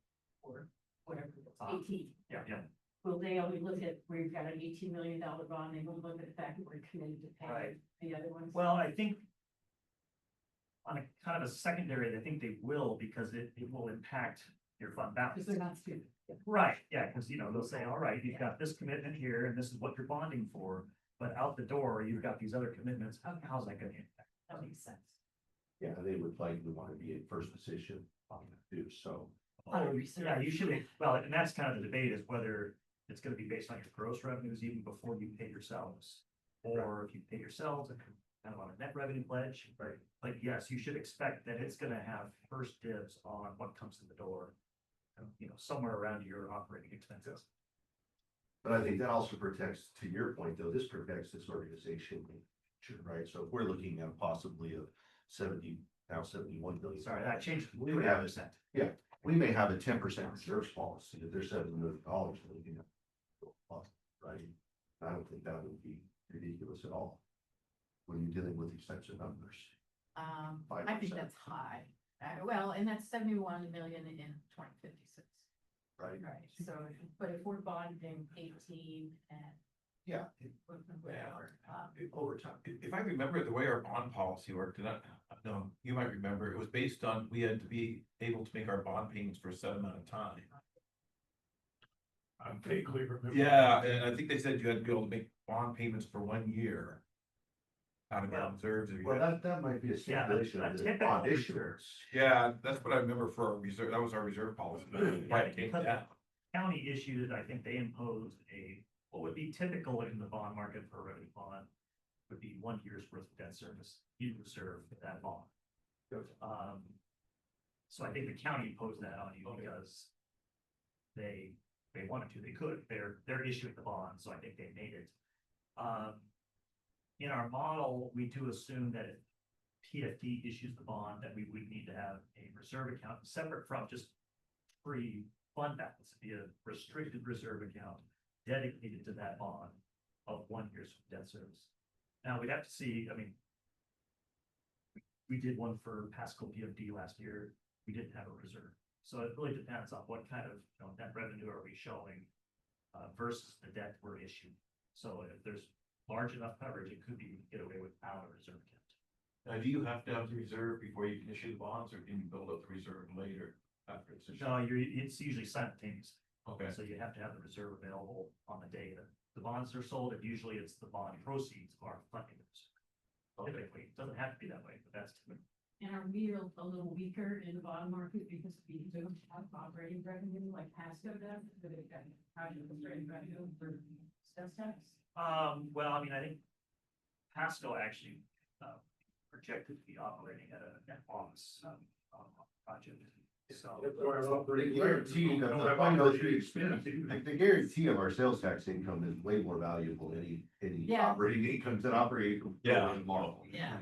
or whatever, it's 18, Yeah. will they only look at, we've got an $18 million bond, they won't look at the fact that we're committed to pay Right. the other ones? Well, I think. On a kind of a secondary, I think they will because it will impact your fund balance. Because they're not stupid. Right, yeah, because you know, they'll say, all right, you've got this commitment here and this is what you're bonding for. But out the door, you've got these other commitments. Okay. How's that gonna impact? That makes sense. Yeah, they would likely want to be in first position on that too, so. On a Oh, research. yeah, you should, well, and that's kind of the debate is whether it's gonna be based on your gross revenues even before you pay yourselves. Or if you pay yourselves, kind of on a net revenue pledge. Right. But yes, you should expect that it's gonna have first dibs on what comes to the door. You know, somewhere around your operating expenses. But I think that also protects, to your point though, this protects this organization, right? So if we're looking at possibly a 71 billion. Sorry, that changed. We would have it. 3%. We may have a 10% reserves policy, if there's $7 million, we're looking at. Right? I don't think that would be ridiculous at all. When you're dealing with these types of numbers. I think 5%. that's high. Well, and that's 71 million in 2056. Right? Right, so, but if we're bonding 18 and Yeah. whatever, Over time. If I remember the way our bond policy worked, and no, you might remember, it was based on, we had to be able to make our bond payments for a set amount of time. I vaguely remember. Yeah, and I think they said you had to be able to make bond payments for 1 year. Out of our reserves. Well, that might be a Yeah, stipulation a of the typical bond reserve. issuance. Yeah, that's what I remember for our reserve, that was our reserve policy. Right, it came down. County issued, I think they imposed what would be typical in the bond market for a revenue bond. Would be 1 year's worth of debt service, you reserve for that bond. Good. So I think the county imposed that on you because. They wanted to, they could, they're issuing the bond, so I think they made it. In our model, we do assume that if PFD issues the bond, that we would need to have a reserve account separate from just free fund balance, be a restricted reserve account dedicated to that bond of 1 year's debt service. Now, we'd have to see, I mean. We did one for Pasco PFD last year, we didn't have a reserve, so it really depends on what kind of, net revenue are we showing. Versus the debt we're issuing, so if there's large enough coverage, it could be get away without a reserve account. Now, do you have to have the reserve before you can issue the bonds, or can you build up the reserve later after it's issued? No, it's usually simultaneous. Okay, So you have to have the reserve available on the day that the bonds are sold, and usually it's the bond proceeds are funding it. Typically, it doesn't have to be that way, but that's typical. And are we a little weaker in the bond market because we don't have operating revenue like Pasco does, but they've got project operating revenue for sales tax? Well, I mean, I think Pasco actually, projected to be operating at a net loss, project. So, The guarantee of the final the guarantee of our sales tax income is way more valuable than any Yeah. operating incomes that operating. Yeah. Model. Yeah.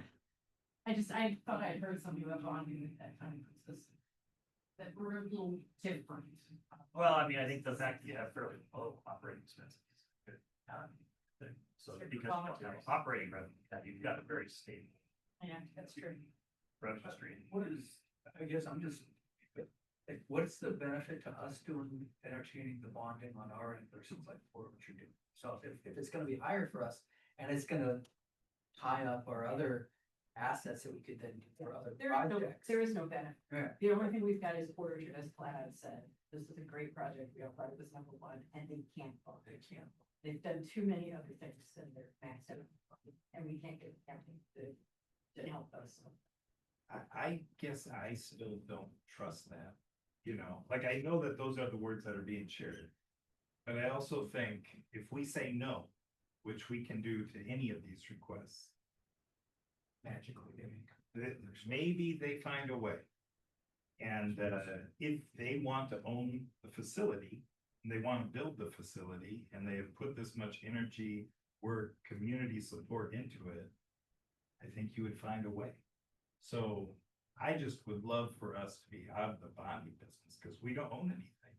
I thought I'd heard something about bonding that kind of puts us, that we're a little different. well, I mean, I think the fact that you have fairly low operating expenses. is a good, thing. So because you don't have operating revenue, that you've got a very stable Yeah, that's true. revenue stream. What is, I guess I'm just, like, what's the benefit to us doing entertaining the bonding on our end versus like what you do? So if it's gonna be higher for us and it's gonna tie up our other assets that we could then do for other projects. There is no benefit. Yeah. The only thing we've got is Porter, as flat out said, this is a great project, we applied this number one, and they can't fund it. They've done too many other things and they're maxed out, and we can't get county to help us. I guess I still don't trust that, like I know that those are the words that are being shared. But I also think if we say no, which we can do to any of these requests. Magically, maybe they find a way. And if they want to own the facility, and they want to build the facility, and they have put this much energy, work, community support into it, I think you would find a way. So I just would love for us to be out of the bonding business, because we don't own anything.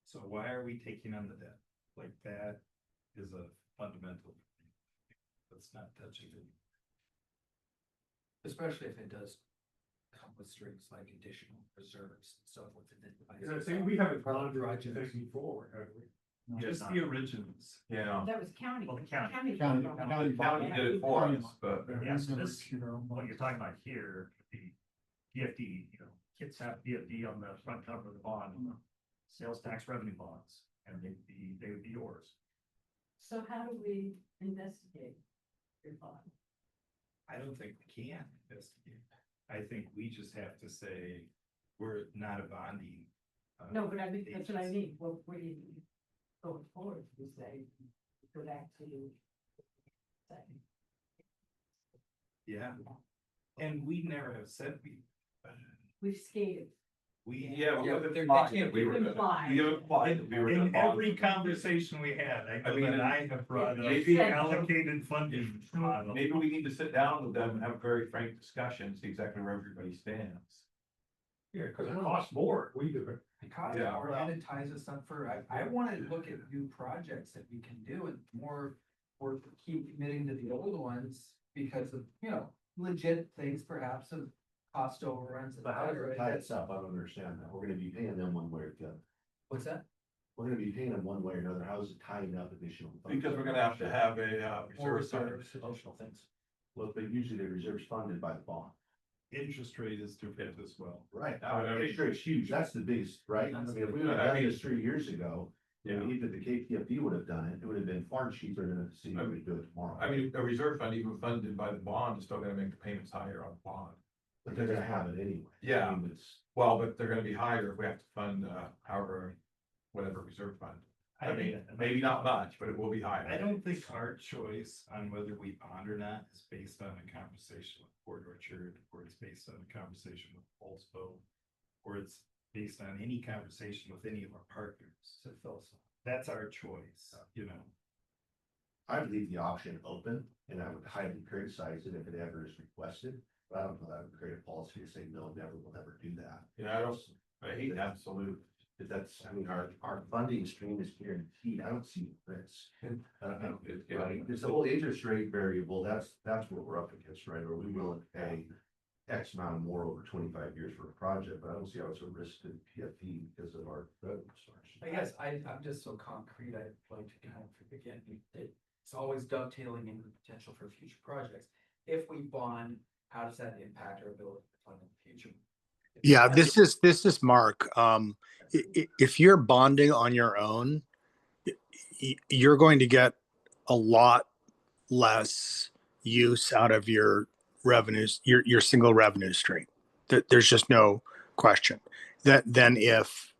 So why are we taking on the debt? Like that is a fundamental. Let's not touch it. Especially if it does come with strings like additional reserves and so forth. And I think we haven't gone to Projects. thinking forward, have we? Just the originals. yeah. That was county. Well, the county. County. County did it for us, but Yeah, so this, what you're talking about here, the PFD, Kitsap PFD on the front cover of the bond, sales tax revenue bonds, and they would be yours. So how do we investigate your bond? I don't think we can investigate. I think we just have to say, we're not a bonding. No, but I mean, that's what I agency. mean, what do you, going forward, we say, go back to. Yeah, and we never have said We've skated. we. yeah, Yeah, but they're- they implied can't that we were gonna- imply. We have implied that we were. gonna In bond. every conversation we had, I know mean, that I have brought up maybe- allocated funding model. Maybe we need to sit down with them and have a very frank discussion, see exactly where everybody stands. Yeah, because it costs more, if we do it. Because Yeah. or and it ties us up for, I wanna look at new projects that we can do and more. Or keep committing to the old ones because of, legit things perhaps of cost overruns. But how does it tie itself? I don't understand that. We're gonna be paying them one way or the other. What's that? We're gonna be paying them one way or another. How is it tying up additional? funds? Because we're gonna have to have a Or reserve fund. reserves, emotional things. Well, but usually the reserve's funded by the bond. Interest rate is different as well. Right. I mean- Interest rate's huge. That's the biggest, right? I mean, if we would have done this 3 years ago, even the KPFD would have done it, it would have been far cheaper than if the city would do it tomorrow. I mean, a reserve fund, even funded by the bond, is still gonna make the payments higher on the bond. But they're gonna have it anyway. Yeah. I mean, it's, Well, but they're gonna be higher if we have to fund, however, whatever reserve fund. I mean, maybe not much, but it will be higher. I don't think our choice on whether we bond or not is based on a conversation with Port Orchard, or it's based on a conversation with Paulsbo, or it's based on any conversation with any of our partners. That's our choice, I'd leave the option open and I would highly criticize it if it ever is requested. But I don't know that I would create a policy to say, no, never, we'll never do that. I hate absolute That's, I mean, our funding stream is guaranteed. I don't see this. Right, it's the whole interest rate variable. That's what we're up against, right? Are we willing to pay X amount more over 25 years for a project? But I don't see how it's a risk to PFD because of our revenue source. I guess I'm just so concrete, I'd like to kind of, again, it's always dovetailing into the potential for future projects. If we bond, how does that impact our ability to fund in the future? Yeah, this is Mark. If you're bonding on your own, you're going to get a lot less use out of your revenues, your single revenue stream. There's just no question that than if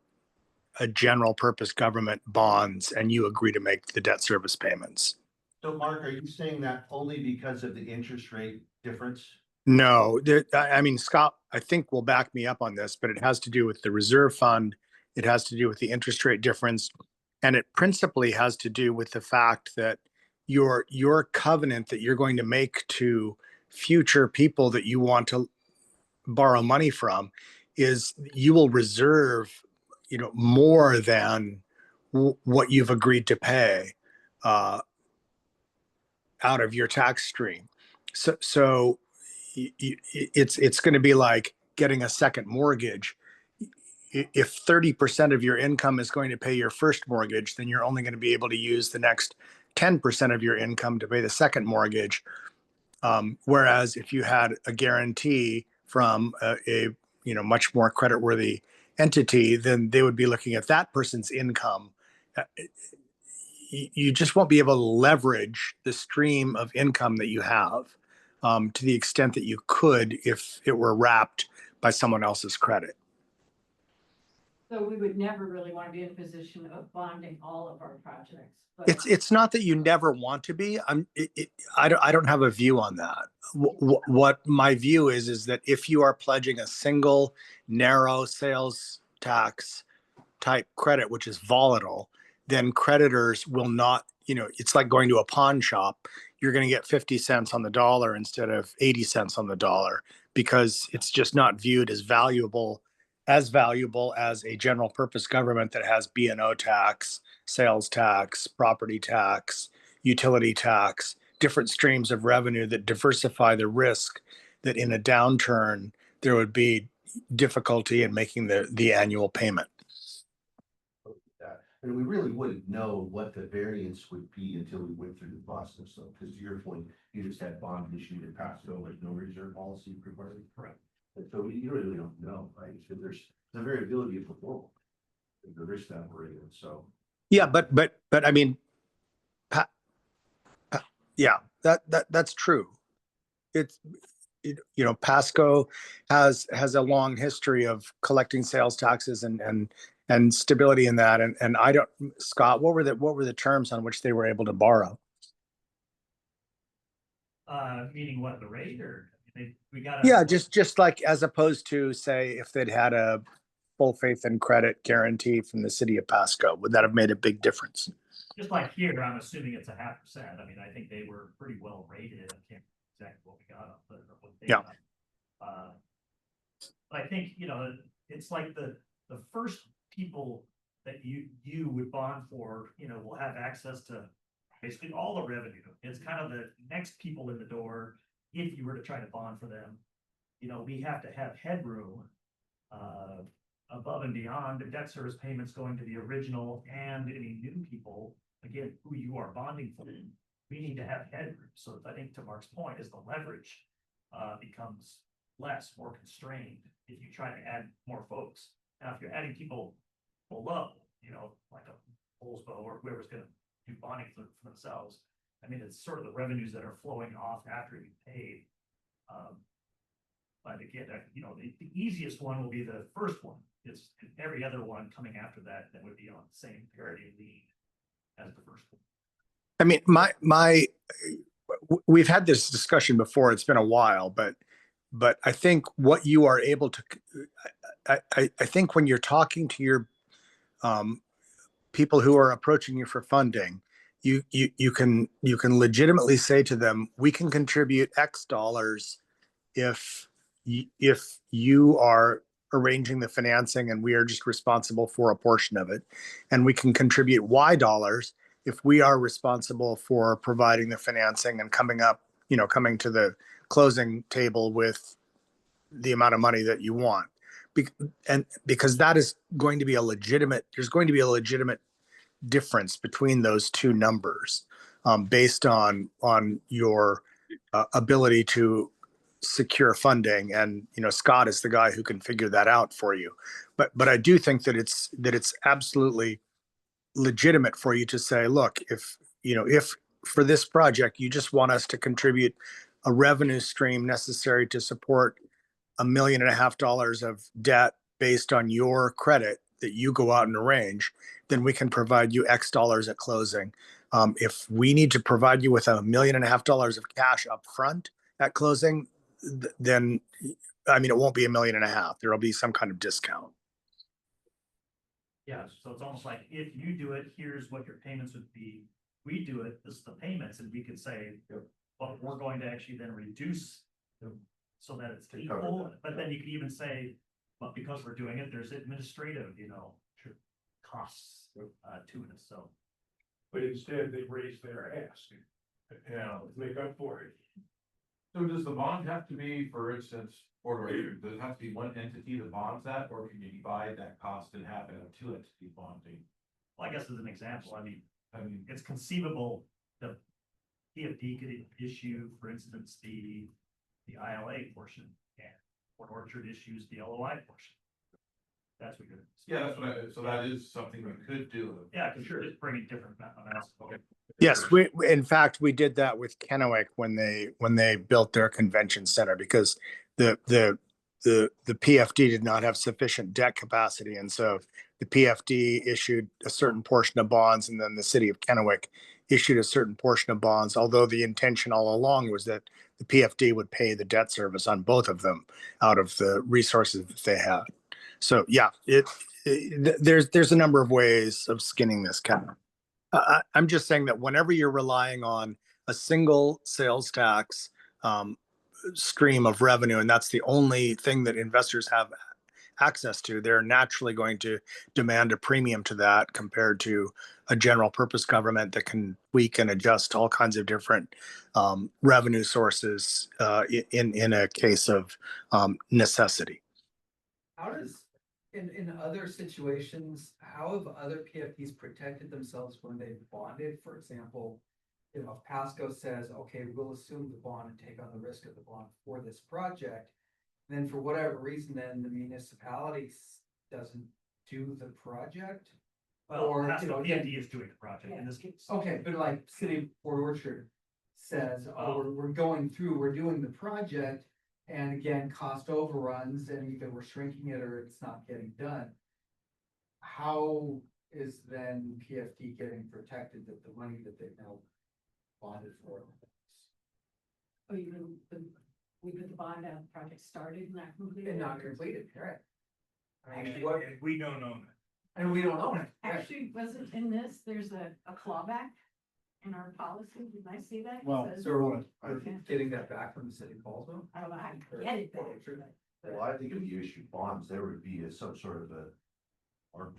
a general purpose government bonds and you agree to make the debt service payments. So Mark, are you saying that only because of the interest rate difference? No, I mean, Scott, I think will back me up on this, but it has to do with the reserve fund. It has to do with the interest rate difference. And it principally has to do with the fact that your covenant that you're going to make to future people that you want to borrow money from is you will reserve, more than what you've agreed to pay out of your tax stream. So it's going to be like getting a second mortgage. If 30% of your income is going to pay your first mortgage, then you're only going to be able to use the next 10% of your income to pay the second mortgage. Whereas if you had a guarantee from a much more creditworthy entity, then they would be looking at that person's income. You just won't be able to leverage the stream of income that you have to the extent that you could if it were wrapped by someone else's credit. So we would never really want to be in a position of bonding all of our projects. But It's not that you never want to be. I don't have a view on that. What my view is that if you are pledging a single narrow sales tax type credit, which is volatile, then creditors will not, it's like going to a pawn shop. You're going to get 50 cents on the dollar instead of 80 cents on the dollar because it's just not viewed as valuable as a general purpose government that has B&O tax, sales tax, property tax, utility tax, different streams of revenue that diversify the risk that in a downturn there would be difficulty in making the annual payment. And we really wouldn't know what the variance would be until we went through the process. So, because to your point, you just had bond issued and passed over, there's no reserve policy required. Correct. And so you really don't know, right? So there's the variability of performance, the risk that we're in. So yeah, but I mean, yeah, that's true. It's Pasco has a long history of collecting sales taxes and stability in that. And I don't, Scott, what were the terms on which they were able to borrow? Meaning what, the rate or we got? Yeah, just like as opposed to say if they'd had a full faith and credit guarantee from the city of Pasco, would that have made a big difference? Just like here, I'm assuming it's 0.5%. I mean, I think they were pretty well rated. I can't remember exactly what we got, but what they got. I think, it's like the first people that you would bond for, will have access to basically all the revenue. It's kind of the next people in the door. If you were to try to bond for them, we have to have headroom above and beyond the debt service payments going to the original and any new people, again, who you are bonding for. We need to have headroom. So I think to Mark's point is the leverage becomes more constrained if you try to add more folks. Now, if you're adding people below, like a Polsbo or whoever's going to do bonding for themselves, I mean, it's sort of the revenues that are flowing off after you paid. But again, the easiest one will be the first one. It's every other one coming after that would be on the same parity lead as the first one. I mean, we've had this discussion before. It's been a while, but I think what you are able to, I think when you're talking to your people who are approaching you for funding, you can legitimately say to them, we can contribute X dollars if you are arranging the financing and we are just responsible for a portion of it. And we can contribute Y dollars if we are responsible for providing the financing and coming to the closing table with the amount of money that you want. And because that is going to be there's going to be a legitimate difference between those two numbers, based on your ability to secure funding. And Scott is the guy who can figure that out for you. But I do think that it's absolutely legitimate for you to say, look, if for this project you just want us to contribute a revenue stream necessary to support $1.5 million of debt based on your credit that you go out and arrange, then we can provide you X dollars at closing. If we need to provide you with $1.5 million of cash up front at closing, then it won't be $1.5 million. There'll be some kind of discount. Yeah, so it's almost like if you do it, here's what your payments would be. We do it, this is the payments, and we could say, well, we're going to actually then reduce so that it's equal, but then you could even say, but because we're doing it, there's administrative, costs to it, so. But instead they raise their ask. Make up for it. So does the bond have to be, for instance, or does it have to be one entity that bonds that, or can you divide that cost in half and have two entities bonding? Well, I guess as an example, I mean, it's conceivable the PFD could issue, for instance, the ILA portion, and Port Orchard issues the LOI portion. That's what you're. Yeah, that's what so that is something we could do. Yeah, for sure, just bringing different amounts. Okay. Yes, in fact we did that with Kennewick when they built their convention center, because the PFD did not have sufficient debt capacity, and so the PFD issued a certain portion of bonds, and then the city of Kennewick issued a certain portion of bonds. Although the intention all along was that the PFD would pay the debt service on both of them out of the resources that they had. So yeah, there's a number of ways of skinning this cat. I'm just saying that whenever you're relying on a single sales tax stream of revenue, and that's the only thing that investors have access to, they're naturally going to demand a premium to that compared to a general purpose government that can tweak and adjust all kinds of different revenue sources in a case of necessity. How does, in other situations, how have other PFDs protected themselves when they've bonded? For example, if Pasco says, okay, we'll assume the bond and take on the risk of the bond for this project, then for whatever reason, then the municipality doesn't do the project? Well, Or, Pasco PFD is doing the project in this case. Okay, but like City of Port Orchard says, oh, we're going through, we're doing the project. And again, cost overruns, and either we're shrinking it or it's not getting done. How is then PFD getting protected that the money that they've now bonded for? Oh, you mean, we put the bond out, the project started and not completed? And not completed, correct? I mean, Actually, what, we don't own it. and we don't own it. right? Actually, wasn't in this, there's a clawback in our policy, did I see that? It Well, says- So we're Okay. getting that back from the city of Paulsville? I get it back. but- Well, I think if you issue bonds, there would be some sort of or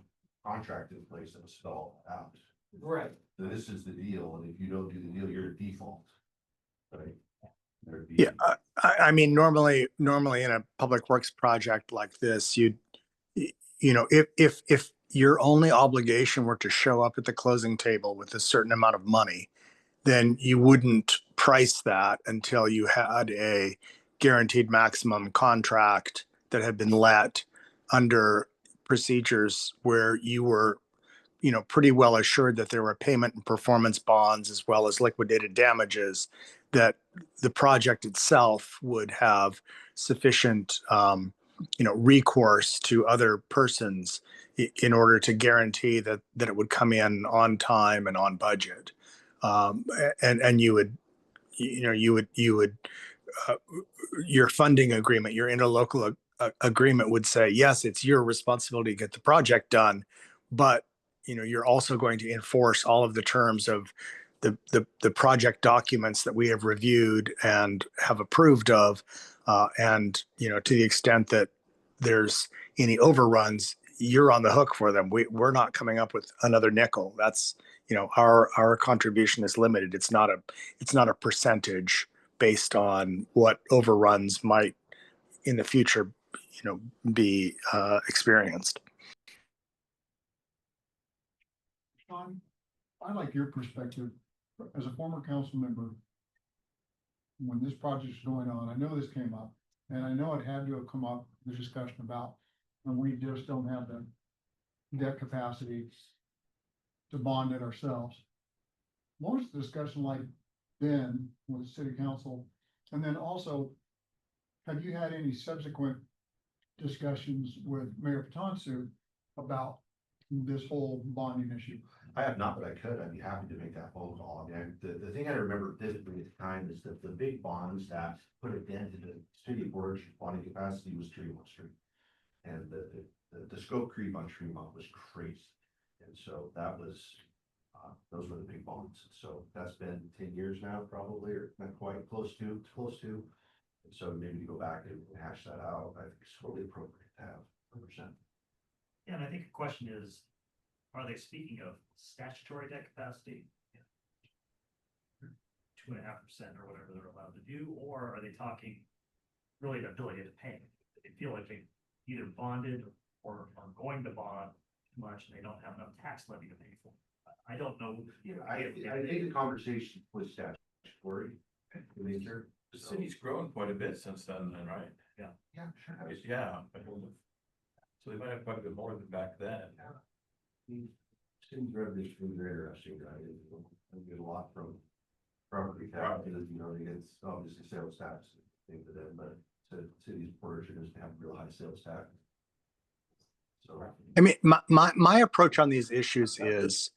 contract in place that would spell out. Right. So this is the deal, and if you don't do the deal, you're a default. Right? There'd be- Yeah, I mean, normally in a public works project like this, if your only obligation were to show up at the closing table with a certain amount of money, then you wouldn't price that until you had a guaranteed maximum contract that had been let under procedures where you were, pretty well assured that there were payment and performance bonds as well as liquidated damages, that the project itself would have sufficient, recourse to other persons in order to guarantee that it would come in on time and on budget. And you would, your funding agreement, your interlocal agreement would say, yes, it's your responsibility to get the project done, but you're also going to enforce all of the terms of the project documents that we have reviewed and have approved of, and to the extent that there's any overruns, you're on the hook for them. We're not coming up with another nickel. That's, our contribution is limited. It's not a percentage based on what overruns might in the future, be experienced. Sean, I like your perspective as a former council member. When this project is going on, I know this came up, and I know it had to have come up, the discussion about, and we just don't have the debt capacity to bond it ourselves. What was the discussion like then with the city council? And then also, have you had any subsequent discussions with Mayor Patonsu about this whole bonding issue? I have not, but I could. I'd be happy to make that phone call. And the thing I remember vividly at the time is that the big bonds that put a dent in the city of Portage bonding capacity was Tremont Street. And the scope creep on Tremont was crazy. And so that was, those were the big bonds. So that's been 10 years now, probably, or not quite, close to. And so maybe to go back and hash that out, I think it's totally appropriate to have 100%. Yeah, and I think the question is, are they speaking of statutory debt capacity? 2.5% or whatever they're allowed to do, or are they talking really the ability to pay? They feel like they either bonded or are going to bond too much and they don't have enough tax levy to pay for. I don't know. I think the conversation was statutory in nature. The city's grown quite a bit since then, right? Yeah, sure. Yeah. So they might have quite a bit more than back then. City's revenues are interesting, right? I get a lot from property taxes, it's obviously sales tax, thing for them, but the city's Portage doesn't have real high sales tax. So. I mean, my approach on these issues is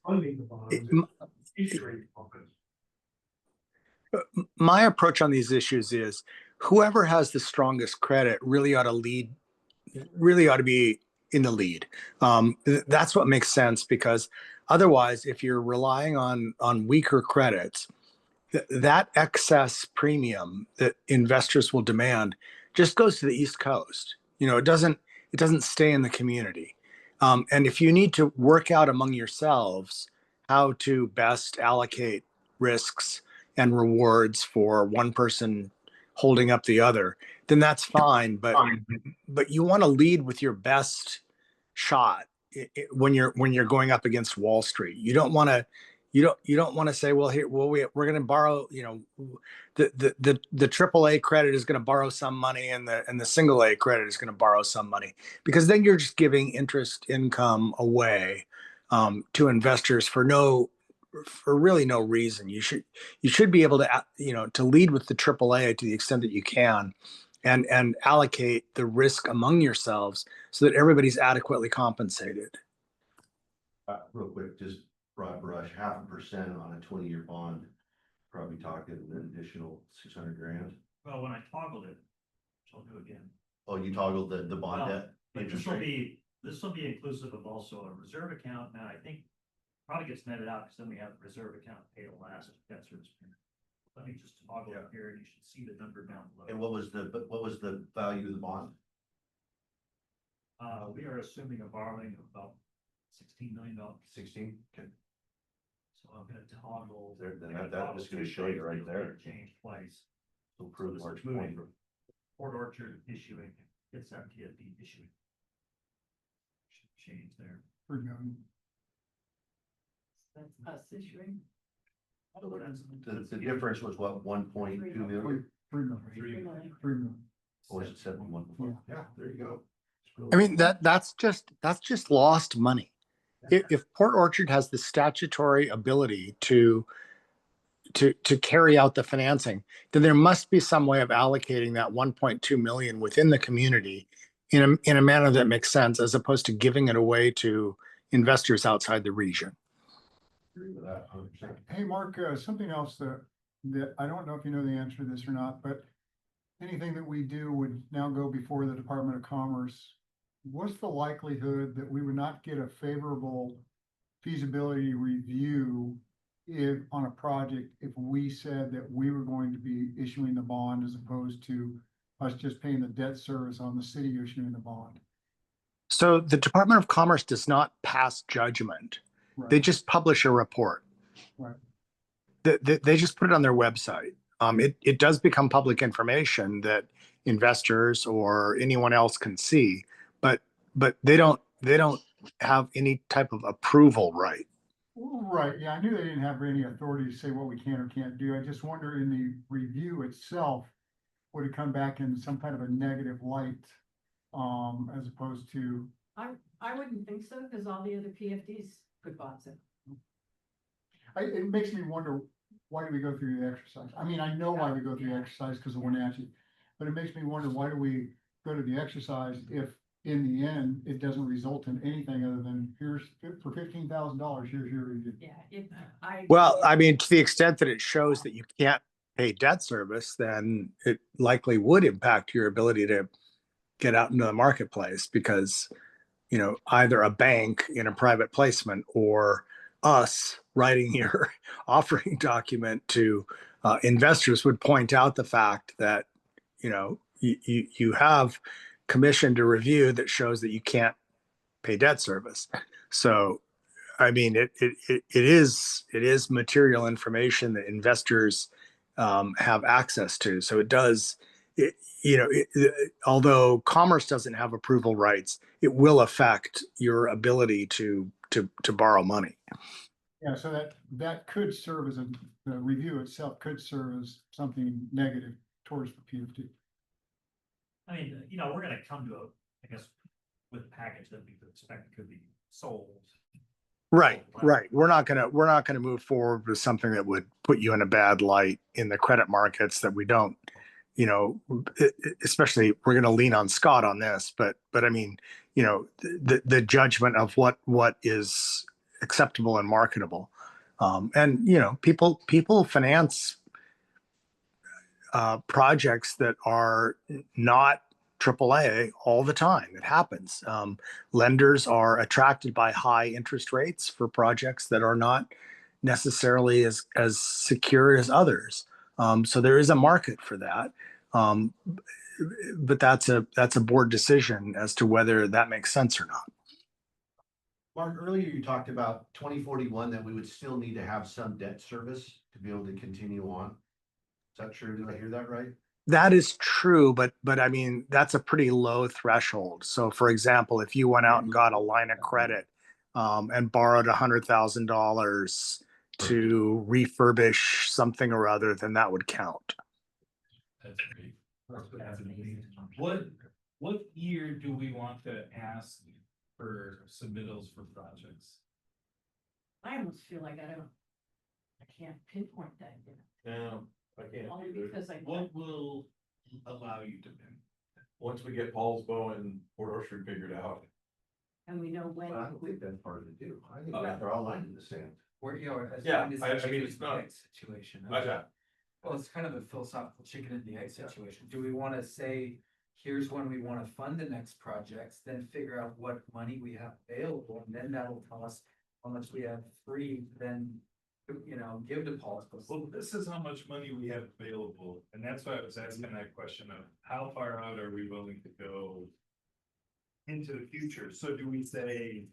my approach on these issues is whoever has the strongest credit really ought to be in the lead. That's what makes sense, because otherwise, if you're relying on weaker credits, that excess premium that investors will demand just goes to the East Coast. It doesn't stay in the community. And if you need to work out among yourselves how to best allocate risks and rewards for one person holding up the other, then that's fine. But you want to lead with your best shot when you're going up against Wall Street. You don't want to say, well, we're going to borrow, the AAA credit is going to borrow some money and the single A credit is going to borrow some money, because then you're just giving interest income away to investors for really no reason. You should be able to, to lead with the AAA to the extent that you can, and allocate the risk among yourselves so that everybody's adequately compensated. Real quick, just broad brush, 0.5% on a 20-year bond, probably talking an additional 600 grand. Well, when I toggled it, which I'll do again. Oh, you toggled the bond Well, debt? But interest rate? this will be inclusive of also a reserve account. Now, I think probably gets netted out because then we have the reserve account pay the last debt service payment. Let me just toggle it here and you should see the number down below. And what was the value of the bond? We are assuming a borrowing of about $16 million. 16? Okay. So I'm gonna toggle. There, then that was gonna show you right there. Change twice. So prove this March is moving point. Port Orchard issuing, Kitsap KPFD issuing. Should change there. $3 million. That's us issuing. The difference was what, 1.2 million? $3 million. $3 million. $3 million. Or was it 71 before? Yeah, there you go. I mean, that's just lost money. If Port Orchard has the statutory ability to carry out the financing, then there must be some way of allocating that 1.2 million within the community in a manner that makes sense, as opposed to giving it away to investors outside the region. Agree with that 100%. Hey, Mark, something else that I don't know if you know the answer to this or not, but anything that we do would now go before the Department of Commerce. What's the likelihood that we would not get a favorable feasibility review on a project if we said that we were going to be issuing the bond as opposed to us just paying the debt service on the city issuing the bond. So the Department of Commerce does not pass judgment. They Right, just publish a report. right. They just put it on their website. It does become public information that investors or anyone else can see, but they don't have any type of approval right. Right, yeah, I knew they didn't have any authority to say what we can or can't do. I just wonder in the review itself, would it come back in some kind of a negative light? As opposed to, I wouldn't think so, because all the other PFDs could bonds it. it makes me wonder, why do we go through the exercise? I mean, I know why we go through the exercise because of Wenatchee. But it makes me wonder, why do we go to the exercise if in the end, it doesn't result in anything other than here's for $15,000, here's your review. Yeah, I. Well, I mean, to the extent that it shows that you can't pay debt service, then it likely would impact your ability to get out into the marketplace because, either a bank in a private placement or us writing your offering document to investors would point out the fact that, you have commissioned a review that shows that you can't pay debt service. So, I mean, it is material information that investors have access to. So it does, it, although Commerce doesn't have approval rights, it will affect your ability to borrow money. Yeah, so that could serve as the review itself could serve as something negative towards the PFD. I mean, we're gonna come to I guess, with a package that we could expect could be sold. Right. We're not gonna move forward with something that would put you in a bad light in the credit markets that we don't, especially we're gonna lean on Scott on this, but I mean, the judgment of what is acceptable and marketable. And people finance projects that are not AAA all the time. It happens. Lenders are attracted by high interest rates for projects that are not necessarily as secure as others. So there is a market for that. But that's a board decision as to whether that makes sense or not. Mark, earlier you talked about 2041, that we would still need to have some debt service to be able to continue on. Is that true? Did I hear that right? That is true, but I mean, that's a pretty low threshold. So for example, if you went out and got a line of credit and borrowed $100,000 to refurbish something or other, then that would count. That's great. What year do we want to ask for submittals for projects? I almost feel like I can't pinpoint that yet. No, I can't. Only either. because What will allow you to pin? Once we get Paul's Bow and Port Orchard figured out. and we know when. But I don't think that's hard to do. I think Uh, they're all lined in the sand. Where, as Yeah, long as I the chicken mean, and it's the not- egg situation. Okay. Well, it's kind of a philosophical chicken and the egg situation. Do we wanna say, here's when we wanna fund the next projects, then figure out what money we have available, and then that'll tell us how much we have free, then, give to Paul's. Well, this is how much money we have available, and that's why I was asking that question of how far out are we willing to go into the future? So do we say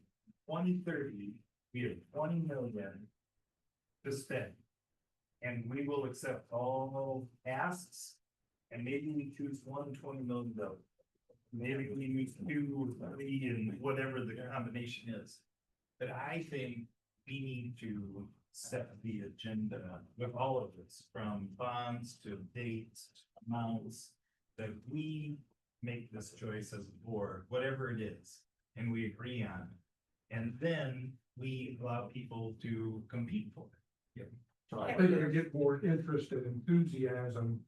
2030, we have 20 million to spend? And we will accept all asks, and maybe we choose $20 million. Maybe we use 2 or 3 and whatever the combination is. But I think we need to set the agenda with all of this, from bonds to dates, amounts, that we make this choice as a board, whatever it is, and we agree on it. And then we allow people to compete for it. So I think it'll get more interest and enthusiasm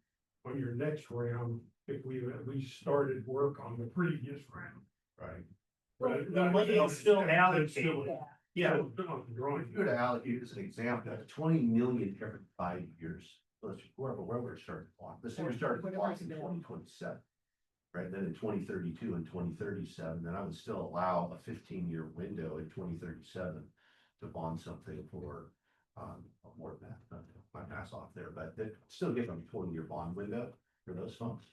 on your next round if we at least started work on the previous round. Right. But The money is still allocated. Yeah, If you were to allocate as an example, that's 20 million every 5 years. So let's wherever we're starting clock. Let's say we started the clock in 2027. Right, then in 2032 and 2037, then I would still allow a 15-year window in 2037 to bond something for more than that, not to my pass off there, but that still give them a 20-year bond window for those funds.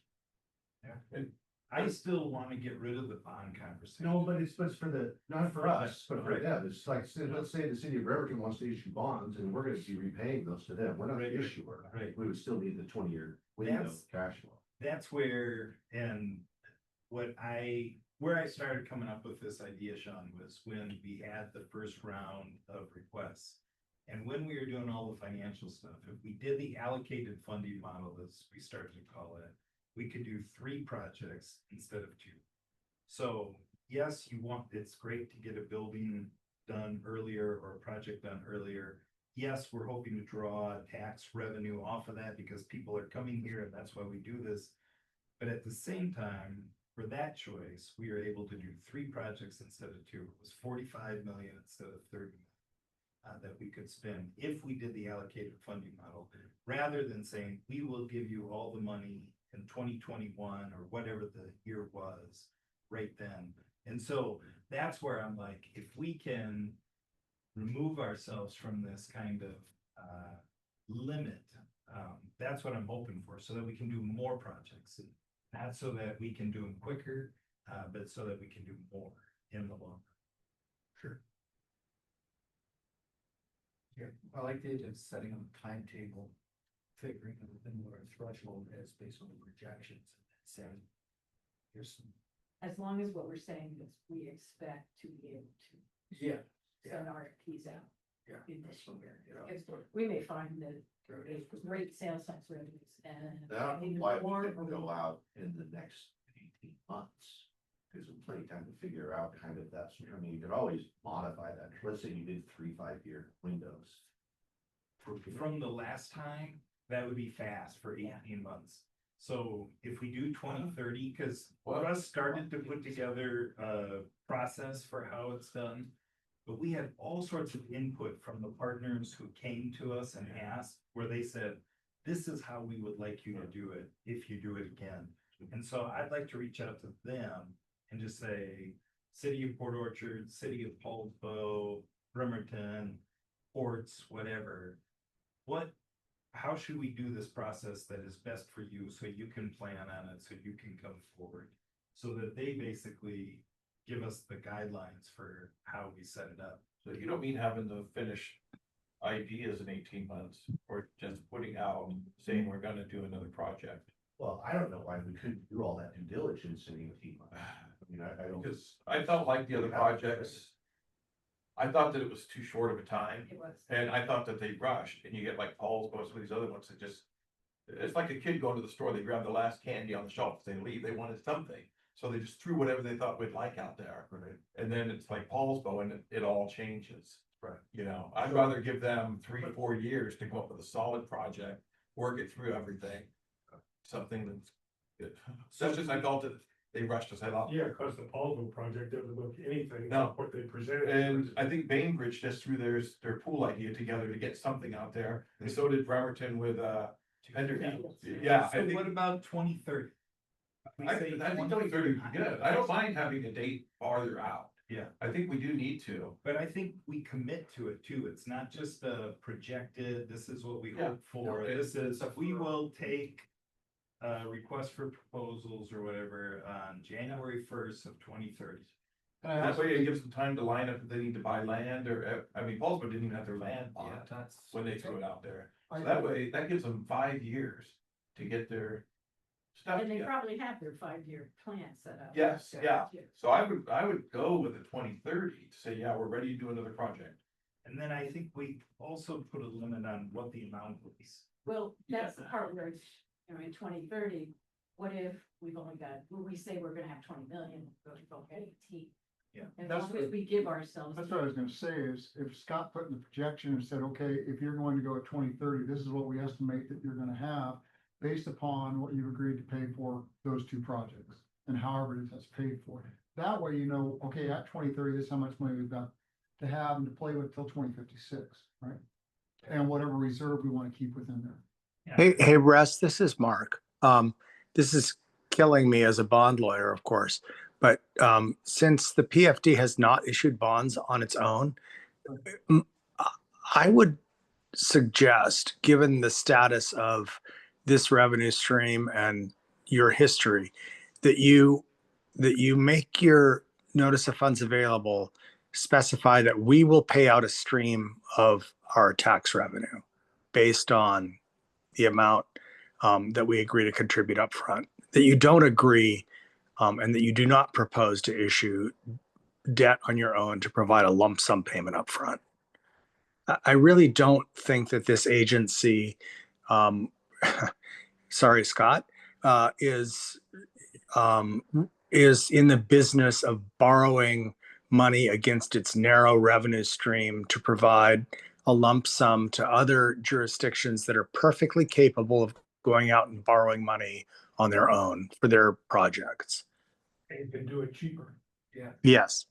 I still want to get rid of the bond conversation. No, but it's for the, not for us, but for Right. them. It's like, let's say the city of Bremerton wants to issue bonds and we're gonna be repaying those to them. We're not the Right. issuer. Right. We would still need the 20-year window That's- cash flow. That's where, and where I started coming up with this idea, Sean, was when we had the first round of requests. And when we were doing all the financial stuff, if we did the allocated funding model, as we started to call it, we could do 3 projects instead of 2. So yes, it's great to get a building done earlier or a project done earlier. Yes, we're hoping to draw tax revenue off of that because people are coming here and that's why we do this. But at the same time, for that choice, we were able to do 3 projects instead of 2. It was 45 million instead of 30 million. That we could spend if we did the allocated funding model, rather than saying, we will give you all the money in 2021 or whatever the year was right then. And so that's where I'm like, if we can remove ourselves from this kind of limit, that's what I'm hoping for, so that we can do more projects. Not so that we can do them quicker, but so that we can do more in the long run. Sure. Yeah, I like the idea of setting a timetable, figuring out then what our threshold is based on the projections and then saying, here's some. As long as what we're saying is we expect to be able to Yeah. send RFPs out Yeah. in this year. Yeah. Because we may find that there's great sales tax revenues and. That's even why we more didn't go money. out in the next 18 months. Gives them plenty of time to figure out kind of that's, I mean, you could always modify that. Let's say you did 3 5-year windows. From the last time, that would be fast for 18 months. So if we do 2030, because Russ started to put together a process for how it's done. But we had all sorts of input from the partners who came to us and asked, where they said, this is how we would like you to do it if you do it again. And so I'd like to reach out to them and just say, City of Port Orchard, City of Paulsbo, Bremerton, Ports, whatever. How should we do this process that is best for you so you can plan on it, so you can come forward? So that they basically give us the guidelines for how we set it up. So you don't mean having the finished ideas in 18 months, or just putting out, saying we're gonna do another project? Well, I don't know why we couldn't do all that due diligence in 18 months. I mean, I don't. Because I felt like the other projects, I thought that it was too short of a time, It was. and I thought that they rushed, and you get like Paul's, some of these other ones that just, it's like a kid going to the store, they grab the last candy on the shelf, they leave, they wanted something. So they just threw whatever they thought we'd like out there. Right. And then it's like Paul's bow and it all changes. Right. You know, I'd rather give them 3 or 4 years to come up with a solid project, work it through everything. Something that's good. That's just, I felt that they rushed us. I thought. Yeah, cause the Paulville project doesn't look anything No. like what they presented. And I think Bainbridge just threw their pool idea together to get something out there. And so did Bremerton with, Pender. Yeah, I So think. what about 2030? I think 2030 would be good. I don't mind having a date farther out. Yeah. I think we do need to. But I think we commit to it too. It's not just a projected, this is what we Yeah. hope for. No, This is, it's- we will take request for proposals or whatever on January 1st of 2030. That way it gives them time to line up if they need to buy land or, I mean, Paulsboro didn't even have their land bought when they threw it out there. So that way, that gives them 5 years to get their stuff And they together. probably have their 5-year plan set up. Yes, yeah. So I would go with the 2030 to say, yeah, we're ready to do another project. And then I think we also put a limit on what the amount is. Well, that's the part where it's, you know, in 2030, what if we've only got, when we say we're gonna have 20 million, we'll get 18. Yeah. As That's long as we give ourselves. That's what I was gonna say is if Scott put in the projection and said, okay, if you're going to go at 2030, this is what we estimate that you're gonna have based upon what you've agreed to pay for those 2 projects and however it is that's paid for. That way, you know, okay, at 2030, this is how much money we've got to have and to play with till 2056, right? And whatever reserve we want to keep within there. Hey, Russ, this is Mark. This is killing me as a bond lawyer, of course. But since the PFD has not issued bonds on its own, I would suggest, given the status of this revenue stream and, your history, that you make your notice of funds available, specify that we will pay out a stream of our tax revenue based on the amount that we agree to contribute upfront. That you don't agree and that you do not propose to issue debt on your own to provide a lump sum payment upfront. I really don't think that this agency, sorry, Scott, is in the business of borrowing money against its narrow revenue stream to provide a lump sum to other jurisdictions that are perfectly capable of going out and borrowing money on their own for their projects. And can do it cheaper. Yes.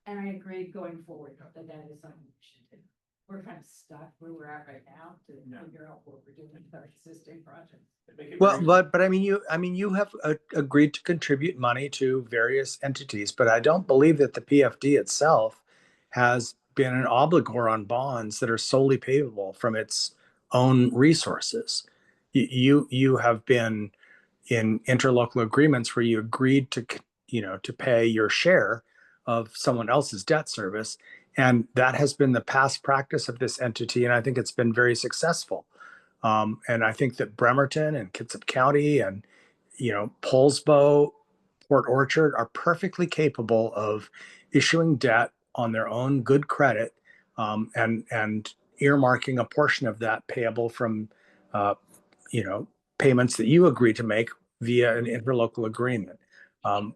And I agree going forward that is something we should do. We're kind of stuck where we're at right now to figure out what we're doing with our existing projects. Well, but I mean, you have agreed to contribute money to various entities, but I don't believe that the PFD itself has been an obligor on bonds that are solely payable from its own resources. You have been in interlocal agreements where you agreed to, to pay your share of someone else's debt service. And that has been the past practice of this entity. And I think it's been very successful. And I think that Bremerton and Kitsap County and, Poulsbo, Port Orchard are perfectly capable of issuing debt on their own good credit and earmarking a portion of that payable from, payments that you agree to make via an interlocal agreement. And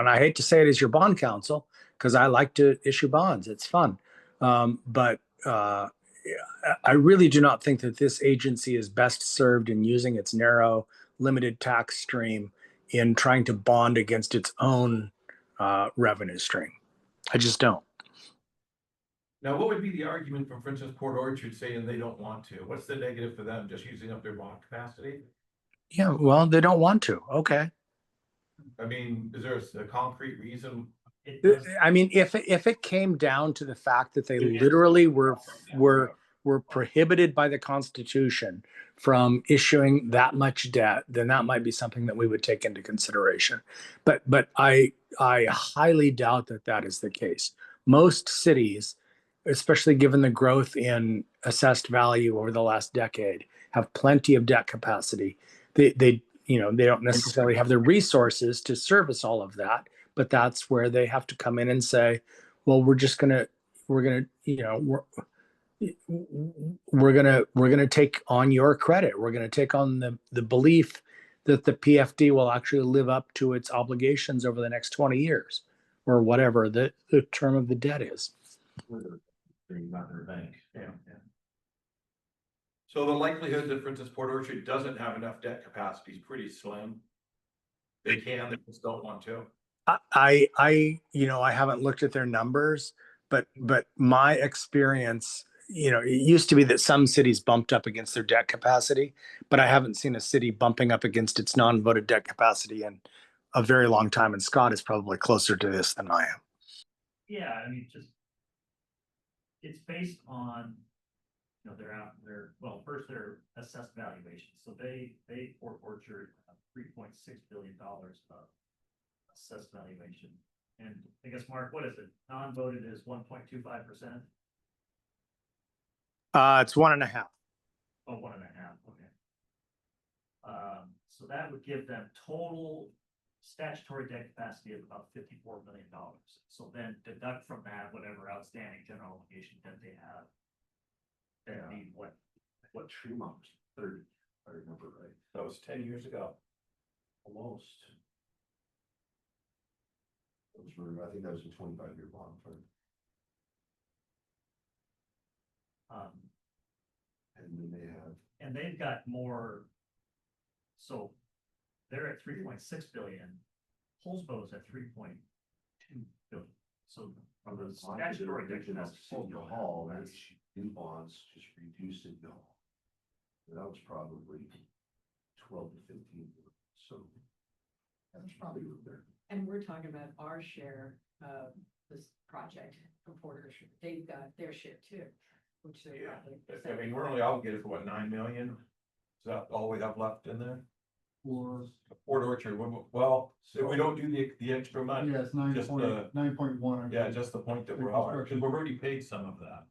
I hate to say it as your bond counsel because I like to issue bonds. It's fun. But I really do not think that this agency is best served in using its narrow, limited tax stream in trying to bond against its own revenue stream. I just don't. Now, what would be the argument from, for instance, Port Orchard saying they don't want to? What's the negative for them, just using up their bond capacity? Yeah, well, they don't want to. Okay. I mean, is there a concrete reason? I mean, if it came down to the fact that they literally were prohibited by the Constitution from issuing that much debt, then that might be something that we would take into consideration. But I highly doubt that that is the case. Most cities, especially given the growth in assessed value over the last decade, have plenty of debt capacity. They don't necessarily have the resources to service all of that, but that's where they have to come in and say, well, we're gonna take on your credit. We're gonna take on the belief that the PFD will actually live up to its obligations over the next 20 years or whatever the term of the debt is. Not their bank. So the likelihood that, for instance, Port Orchard doesn't have enough debt capacity is pretty slim. They just don't want to. I haven't looked at their numbers, but my experience, it used to be that some cities bumped up against their debt capacity, but I haven't seen a city bumping up against its non-voted debt capacity in a very long time. And Scott is probably closer to this than I am. Yeah, I mean, it's based on, first their assessed valuation. So they Port Orchard, $3.6 billion of assessed valuation. And I guess, Mark, what is it? Non-voted is 1.25%? It's 1.5. Oh, 1.5, okay. So that would give them total statutory debt capacity of about $54 million. So then deduct from that whatever outstanding general obligation debt they have. Then need what Tremont was 30, if I remember right. That was 10 years ago. Almost. I think that was a 25-year bond. And then they have. And they've got more. So they're at 3.6 billion. Poulsbo's at 3.2 billion. So from the statutory debt capacity. Hall, that's new bonds, just reduced in the hall. That was probably 12 to 15. So that's probably there. And we're talking about our share of this project from Port Orchard. They've got their share too, which they. I mean, we're only obligated for what, 9 million? Is that all we have left in there? Or, Port Orchard, well, if we don't do the extra money, yeah, it's just the- 9.1. yeah, just the point that we're, because we've already paid some of that.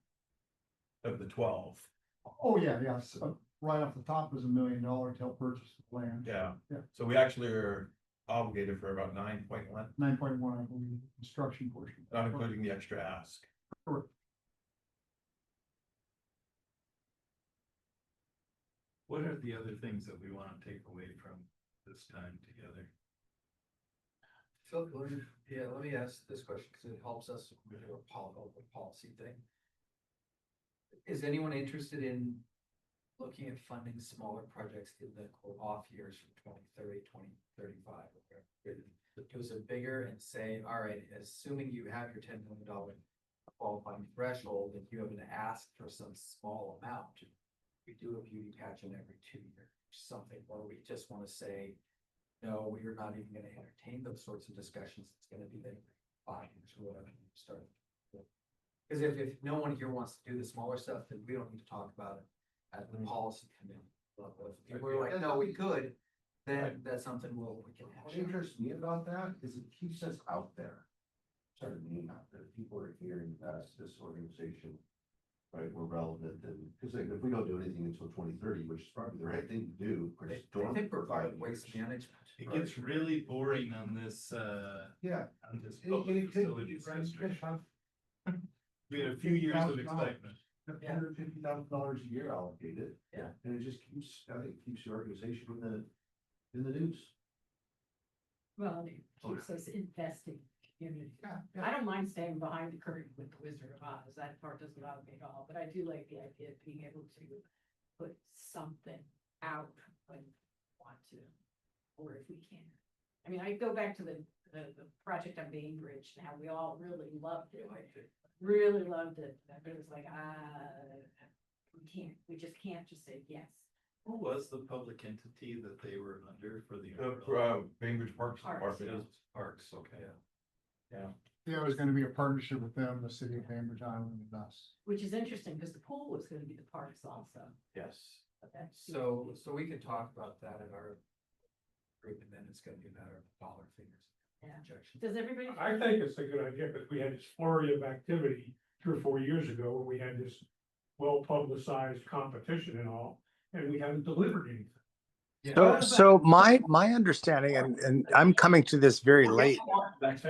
Of the 12, Oh, yeah, yeah, so right off the top was $1 million to help purchase the land. yeah. Yeah. So we actually are obligated for about 9.1, 9.1, I believe, construction portion. not including the extra ask. Correct. What are the other things that we want to take away from this time together? Phil, let me ask this question, because it helps us with a policy thing. Is anyone interested in looking at funding smaller projects in the quote off years from 2030, 2035? It was a bigger and say, all right, assuming you have your $10 million qualifying threshold, if you have an ask for some small amount, we do a beauty pageant every 2 years, something where we just want to say, no, we're not even gonna entertain those sorts of discussions. It's gonna be the 5 years or whatever we start. Because if no one here wants to do the smaller stuff, then we don't need to talk about it at the policy committee level. If we're like, no, we could, then that's something we can What have. interests me about that is it keeps us out there. Sort of name out there, people are hearing us, this organization. Right, we're relevant and, because if we don't do anything until 2030, which is probably the right thing to do. we're just I dormant think for we're part 5 of waste years. management. It gets really boring on this, Yeah. on this And public it could- facilities right, district. have We had a few years of excitement. $150,000 a year allocated. Yeah. And it just keeps, I think, keeps the organization in the news. Well, it keeps us investing in the community. Yeah. I don't mind staying behind the curtain with the Wizard of Oz, that part doesn't bother me at all, but I do like the idea of being able to put something out when we want to, or if we can. I mean, I go back to the project on Bainbridge, and how we all really loved it, really loved it, but it was like, we just can't just say yes. Who was the public entity that they were under for the? Bainbridge Parks Parks, Department. Parks, okay. Yeah, it was gonna be a partnership with them, the city of Cambridge Island and us. Which is interesting, because the pool was gonna be the parks also, Yes. but that's. So we could talk about that in our group, and then it's gonna be a matter of dollar figures. Yeah. Projections. Does everybody? I think it's a good idea, because we had this flurry of activity 3 or 4 years ago, when we had this well-publicized competition and all, and we haven't delivered anything. So my understanding, and I'm coming to this very late. That's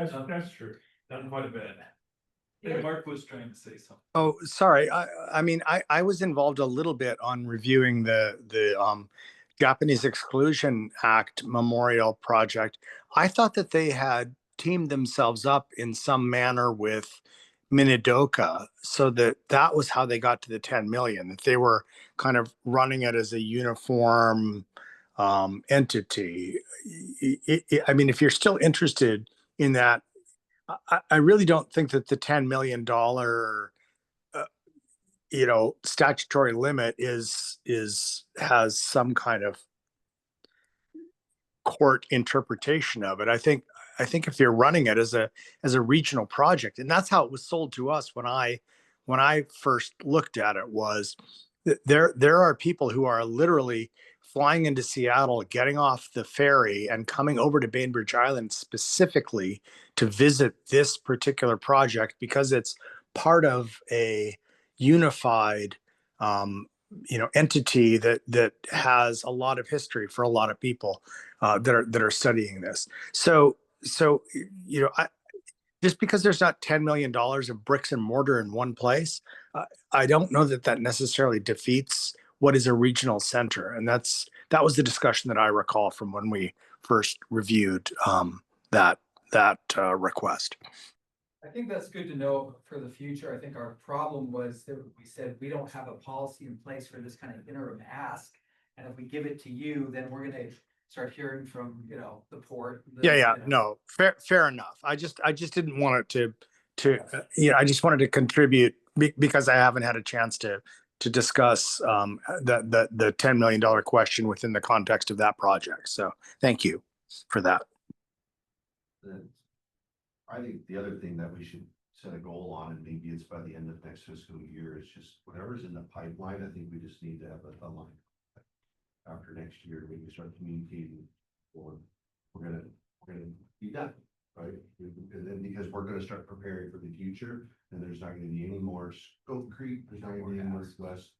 true. Done quite a bit. And Mark was trying to say something. Oh, sorry. I mean, I was involved a little bit on reviewing the Japanese Exclusion Act Memorial Project. I thought that they had teamed themselves up in some manner with Minidoka, so that was how they got to the 10 million, that they were kind of running it as a uniform entity. I mean, if you're still interested in that, I really don't think that the $10 million statutory limit has some kind of court interpretation of it. I think if you're running it as a regional project, and that's how it was sold to us when I first looked at it, was that there are people who are literally flying into Seattle, getting off the ferry and coming over to Bainbridge Island specifically to visit this particular project, because it's part of a unified entity that has a lot of history for a lot of people that are studying this. So just because there's not $10 million of bricks and mortar in one place, I don't know that necessarily defeats what is a regional center. And that was the discussion that I recall from when we first reviewed that request. I think that's good to know for the future. I think our problem was that we said we don't have a policy in place for this kind of interim ask. And if we give it to you, then we're gonna start hearing from, the port. No, fair enough. I just didn't want it to I just wanted to contribute because I haven't had a chance to discuss the $10 million question within the context of that project. So thank you for that. Then I think the other thing that we should set a goal on, and maybe it's by the end of next fiscal year, is just whatever's in the pipeline. I think we just need to have a line. after next year, we can start communicating, or we're gonna be done, right? And then because we're gonna start preparing for the future, and there's not gonna be any more Scope Creek, there's not gonna be any more West.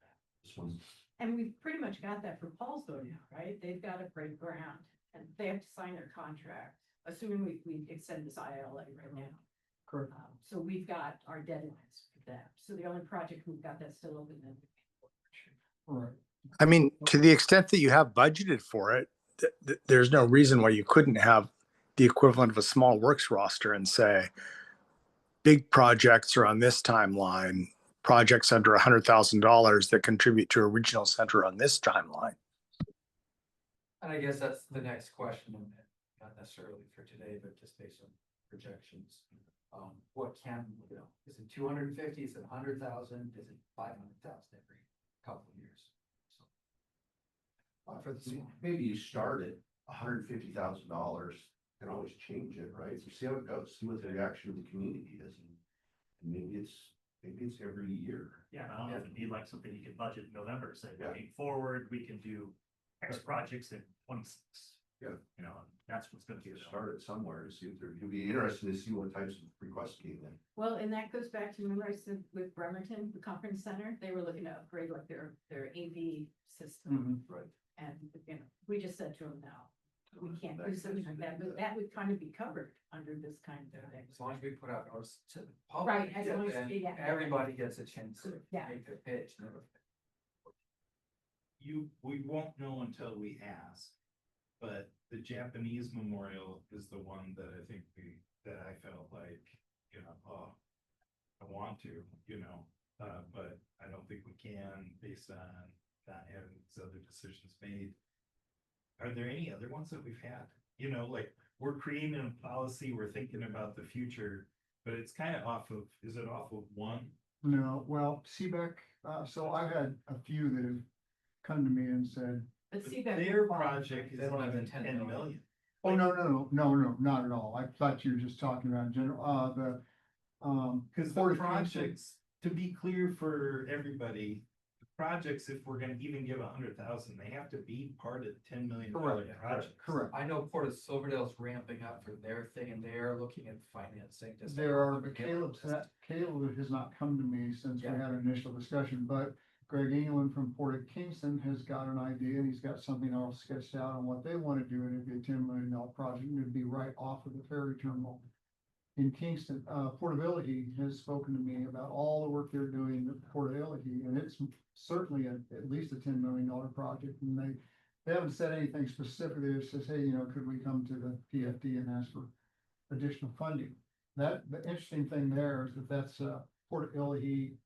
This one's, And we've pretty much got that for Paulsville now, right? They've got to break ground and they have to sign their contract, assuming we extend this ILA right now. Correct. So we've got our deadlines for that. So the only project we've got that's still open then. Right. I mean, to the extent that you have budgeted for it, there's no reason why you couldn't have the equivalent of a small works roster and say, big projects are on this timeline, projects under $100,000 that contribute to a regional center on this timeline. And I guess that's the next question, and not necessarily for today, but just based on projections. What can, is it 250, is it 100,000, is it 500,000 every couple of years? maybe you start at $150,000, can always change it, right? So see how it goes, see what the reaction of the community is. And maybe it's every year. Yeah, I don't know if it'd be like something you could budget in November, say, Yeah. looking forward, we can do X projects in 26. Yeah. You know, that's what's gonna be. You start it somewhere to see if there, you'll be interested to see what types of requests came in. Well, and that goes back to, remember I said with Bremerton, the conference center, they were looking to upgrade like their AV system. Mhm. Right. And, we just said to them, no, we can't do That's- something like that, but that would kind of be covered under this kind of thing. As long as we put out notice to the public. Right, as long as- then yeah. everybody gets a chance to Yeah. make their pitch and everything. We won't know until we ask. But the Japanese memorial is the one that I think that I felt like, oh, I want to, but I don't think we can based on not having these other decisions made. Are there any other ones that we've had? Like, we're creating a policy, we're thinking about the future, but it's kind of is it off of one? No, well, CBEC, so I've had a few that have come to me and said, But But see that. their project is They don't have the even 10 10 million. million. oh, no, not at all. I thought you were just talking about general, Cause the Port of Kingston. projects, to be clear for everybody, the projects, if we're gonna even give 100,000, they have to be part of the $10 million project. Correct. I know Port of Silverdale's ramping up for their thing and they are looking at financing. just like There are, what but the Gillis Caleb has not come to me since we Yeah. had an initial discussion, but Greg England from Port of Kingston has got an idea and he's got something all sketched out on what they want to do, and it'd be a $10 million project, and it'd be right off of the ferry terminal in Kingston. Portability has spoken to me about all the work they're doing at Portability, and it's certainly at least a $10 million project, and they haven't said anything specifically. It says, hey, could we come to the PFD and ask for additional funding? The interesting thing there is that's Portability,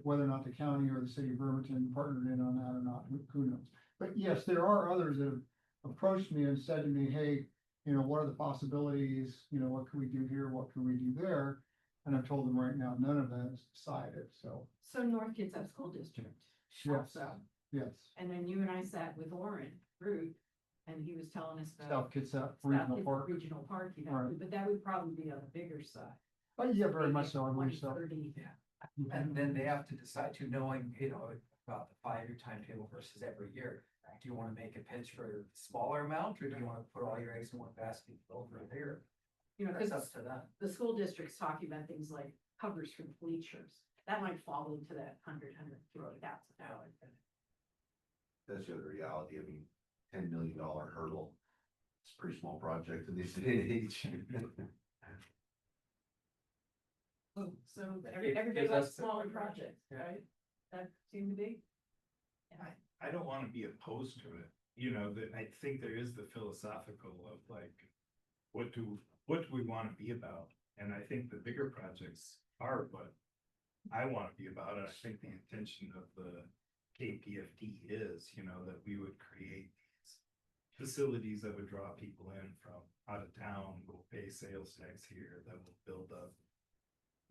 whether or not the county or the city of Bremerton partnered in on that or not, who knows? But yes, there are others that have approached me and said to me, hey, what are the possibilities? What can we do here? What can we do there? And I've told them right now, none of that is decided, so, So North Kitsap School District. yes, So, yes. and then you and I sat with Warren Root, and he was telling us about. South Kitsap South Regional Kitsap Park. Regional Park, Right. but that would probably be on the bigger side. Oh, yeah, very much so, I believe so. 2030. And then they have to decide to knowing, about the 5-year timetable versus every year. Do you want to make a pitch for smaller amount, or do you want to put all your eggs in one basket over there? Because That's up to them. the school district's talking about things like covers for the bleachers. That might fall into that $150,000. That's the other reality, $10 million hurdle. It's a pretty small project in this day and age. So It everybody gives likes us- smaller projects, Yeah. right? That seemed to be. I don't wanna be opposed to it, that I think there is the philosophical of like, what do we wanna be about? And I think the bigger projects are what I wanna be about, and I think the intention of the KPFD is, that we would create these facilities that would draw people in from out of town, will pay sales tax here, that will build up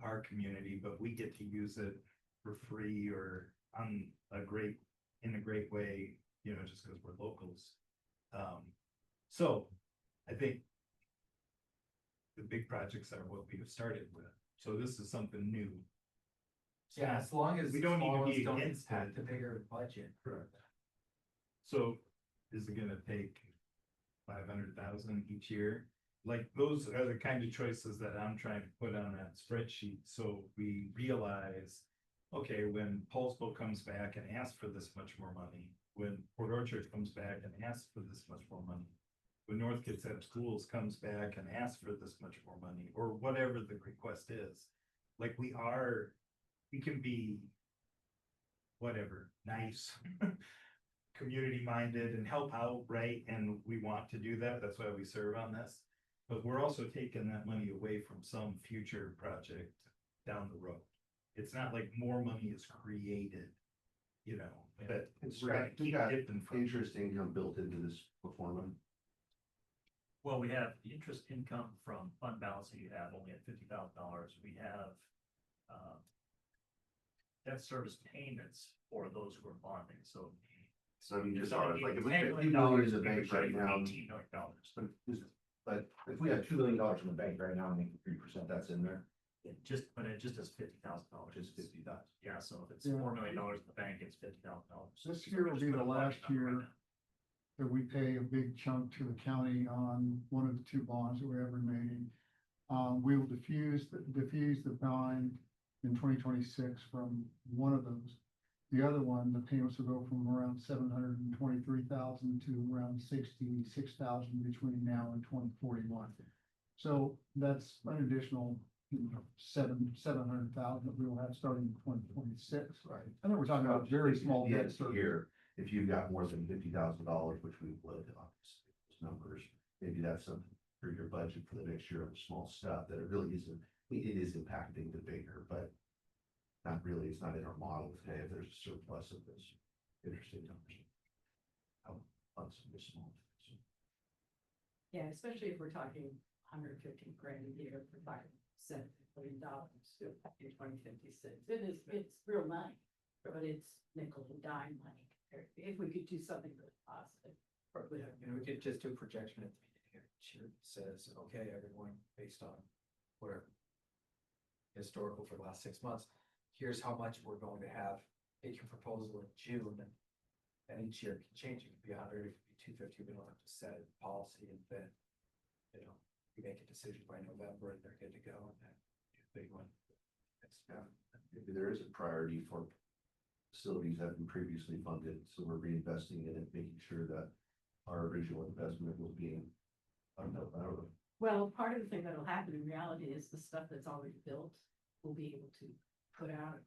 our community, but we get to use it for free or in a great way, just because we're locals. So I think the big projects are what we have started with. So this is something new. Yeah, as long as We the don't need to small be ones don't against impact it. the bigger budget. Correct. So is it gonna take 500,000 each year? Like, those are the kind of choices that I'm trying to put on that spreadsheet, so we realize, okay, when Paulsville comes back and asks for this much more money, when Port Orchard comes back and asks for this much more money, when North Kitsap Schools comes back and asks for this much more money, or whatever the request is, like, we can be whatever, nice, community minded and help out, right? And we want to do that. That's why we serve on this. But we're also taking that money away from some future project down the road. It's not like more money is created, you know, but It's we're gonna we keep got dipping from. interest income built into this performance. Well, we have interest income from fund balance that you have only at $50,000. We have, debt service payments for those who are bonding, so. So I mean, It's just gonna ours, be like if we $10 have million, 2 million in the we bank try to right go now. $18 million. But if we have $2 million in the bank right now and making 3%, that's in there, It just does $50,000. just 50,000. Yeah, so if it's Yeah. $4 million in the bank, it's $50,000. This year will be the last year that we pay a big chunk to the county on one of the two bonds that we have remaining. We will diffuse the bond in 2026 from one of those. The other one, the payments will go from around 723,000 to around 66,000 between now and 2041. So that's an additional, $700,000 that we will have starting in 2026. Right. I know we're talking about very small At the end debt of the service. year, if you've got more than $50,000, which we would, obviously, those numbers, maybe that's something for your budget for the next year of small stuff that it really isn't, it is impacting the bigger, but not really, it's not in our model today, if there's a surplus of this interesting numbers. How, lots of this small. Yeah, especially if we're talking $150,000 a year for $5 billion in 2056. It's real money, but it's nickel and dime money. If we could do something really positive for Yeah, we could just do a projection at the beginning of each year, that says, okay, everyone, based on whatever historical for the last 6 months, here's how much we're going to have, make your proposal in June, and each year it can change, it could be 100, it could be 250, we don't have to set a policy, and then, we make a decision by November, and they're good to go, and then a big one. Maybe there is a priority for facilities that have been previously funded, so we're reinvesting in it, making sure that our original investment was being, I don't know. Well, part of the thing that'll happen in reality is the stuff that's already built, we'll be able to put out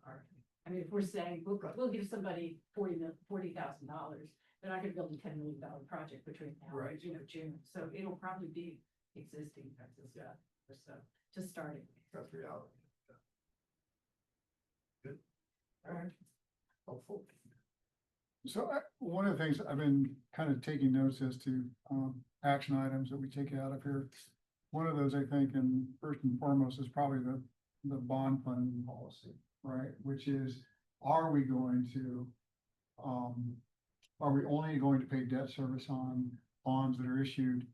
I mean, if we're saying, we'll give somebody $40,000, they're not gonna build a $10 million project between now and, June, so it'll probably be existing types of stuff, or so, just starting. That's reality. All right. Helpful. So one of the things I've been kind of taking notes as to action items that we take out of here. One of those, I think, and first and foremost, is probably the bond funding policy, right? Which is, are we going to, are we only going to pay debt service on bonds that are issued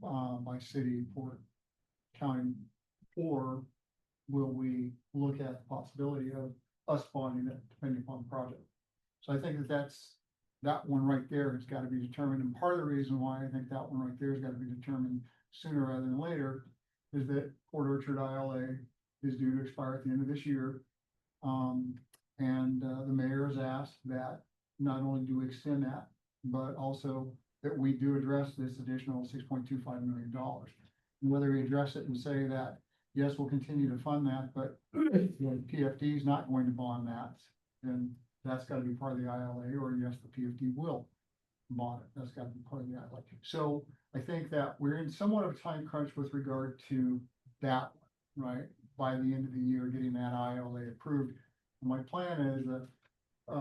by city, port, county, or will we look at the possibility of us bonding it depending upon the project? So I think that one right there has got to be determined. And part of the reason why I think that one right there has got to be determined sooner rather than later is that Port Orchard ILA is due to expire at the end of this year. The mayor has asked that not only do we extend that, but also that we do address this additional $6.25 million. And whether we address it and say that, yes, we'll continue to fund that, but the PFD is not going to bond that, then that's got to be part of the ILA, or yes, the PFD will bond it. That's got to be part of the ILA. So I think that we're in somewhat of a time crunch with regard to that, right? By the end of the year, getting that ILA approved. My plan is that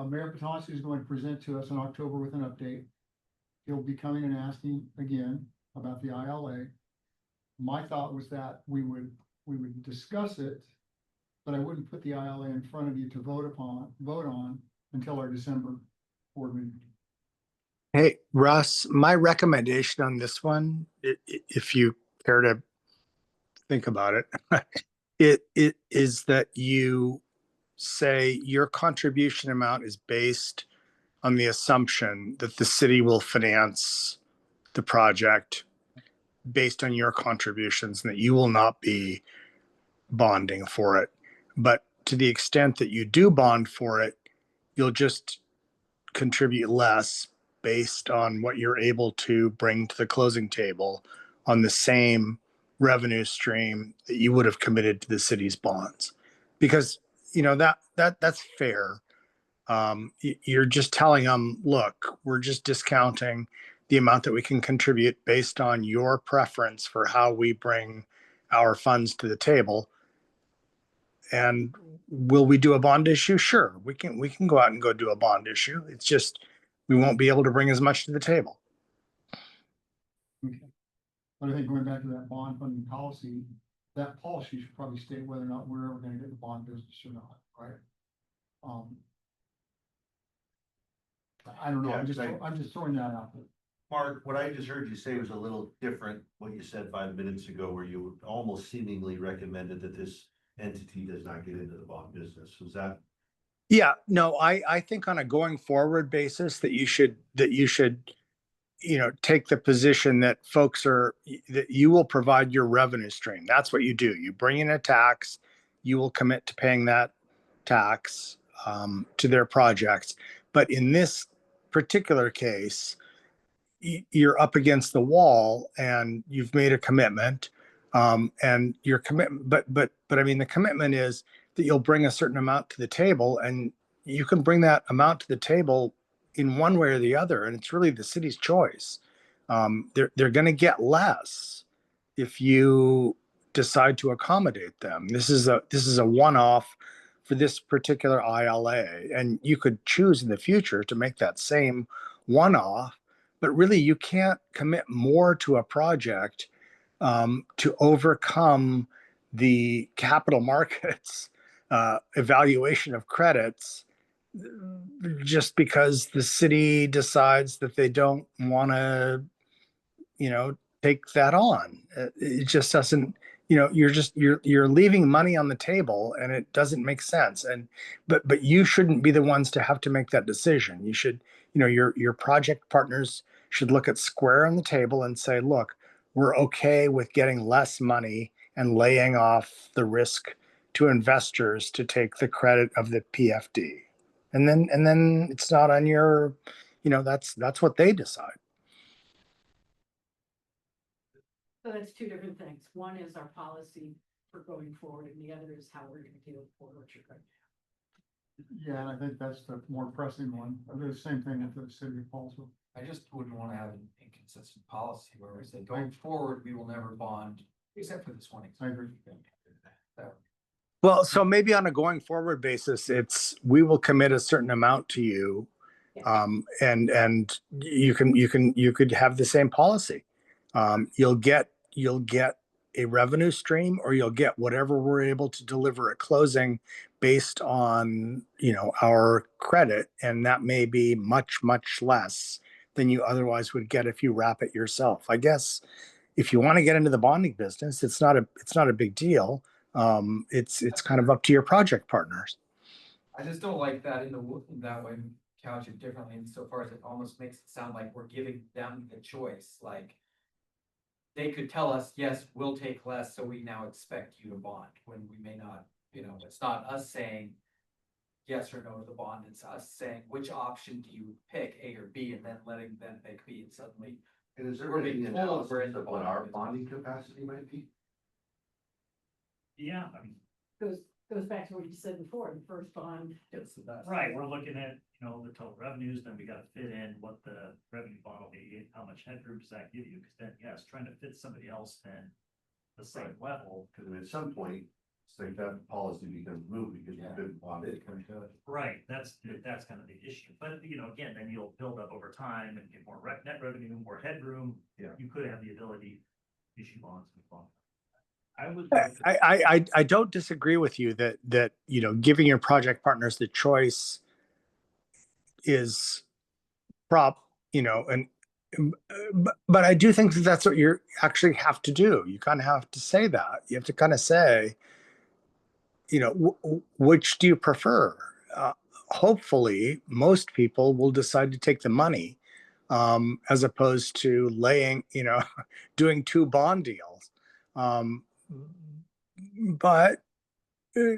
Mayor Patonsi is going to present to us in October with an update. He'll be coming and asking again about the ILA. My thought was that we would discuss it, but I wouldn't put the ILA in front of you to vote on until our December board meeting. Hey, Russ, my recommendation on this one, if you care to think about it, it is that you say your contribution amount is based on the assumption that the city will finance the project based on your contributions and that you will not be bonding for it. But to the extent that you do bond for it, you'll just contribute less based on what you're able to bring to the closing table on the same revenue stream that you would have committed to the city's bonds. Because, you know, that's fair. You're just telling them, look, we're just discounting the amount that we can contribute based on your preference for how we bring our funds to the table. And will we do a bond issue? Sure, we can go out and go do a bond issue. It's just we won't be able to bring as much to the table. Okay. But I think going back to that bond funding policy, that policy should probably state whether or not we're ever gonna get the bond business or not, right? I don't know, Yeah, I'm just throwing that out there. Mark, what I just heard you say was a little different, what you said 5 minutes ago, where you almost seemingly recommended that this entity does not get into the bond business. Was that? Yeah, no, I think on a going forward basis that you should, you know, take the position that that you will provide your revenue stream. That's what you do. You bring in a tax, you will commit to paying that tax to their projects. But in this particular case, you're up against the wall and you've made a commitment. And your commitment, but I mean, the commitment is that you'll bring a certain amount to the table, and you can bring that amount to the table in one way or the other, and it's really the city's choice. They're going to get less if you decide to accommodate them. This is a one-off for this particular ILA, and you could choose in the future to make that same one-off, but really you can't commit more to a project to overcome the capital markets evaluation of credits just because the city decides that they don't want to, you know, take that on. It just doesn't, you know, you're leaving money on the table and it doesn't make sense. And but you shouldn't be the ones to have to make that decision. You should, you know, your project partners should look at square on the table and say, look, we're okay with getting less money and laying off the risk to investors to take the credit of the PFD. And then it's not on your, you know, that's what they decide. So that's two different things. One is our policy for going forward, and the other is how we're gonna deal with what you're going to. Yeah, and I think that's the more pressing one. The same thing at the city of Paulsville. I just wouldn't want to have an inconsistent policy where we say going forward, we will never bond, except for this one. I agree. Well, so maybe on a going forward basis, we will commit a certain amount to you, and you could have the same policy. You'll get a revenue stream, or you'll get whatever we're able to deliver at closing based on, you know, our credit, and that may be much less than you otherwise would get if you wrap it yourself. I guess if you want to get into the bonding business, it's not a big deal. It's kind of up to your project partners. I just don't like that in that way, couch it differently insofar as it almost makes it sound like we're giving them the choice, like. They could tell us, yes, we'll take less, so we now expect you to bond, when we may not, you know, it's not us saying. Yes or no to the bond, it's us saying, which option do you pick, A or B, and then letting them pick B, and suddenly. And is there We're any being told analysis we're in the of what bond our business. bonding capacity might be? Yeah, I mean, Goes back to what you said before, the first bond. It's the best. right, we're looking at, you know, the total revenues, then we gotta fit in what the revenue bond will be, how much headroom does that give you? Cause then, yes, trying to fit somebody else then the same level. Because at some point, it's like that policy becomes moot because you've been bonded. Right, that's kind of the issue, but you know, again, then you'll build up over time and get more net revenue, more headroom. Yeah. You could have the ability to issue bonds and bond. I would. I don't disagree with you that you know, giving your project partners the choice is you know, and but I do think that that's what you actually have to do. You kind of have to say that. You have to kind of say, you know, which do you prefer? hopefully most people will decide to take the money, as opposed to laying, doing two bond deals. But uh,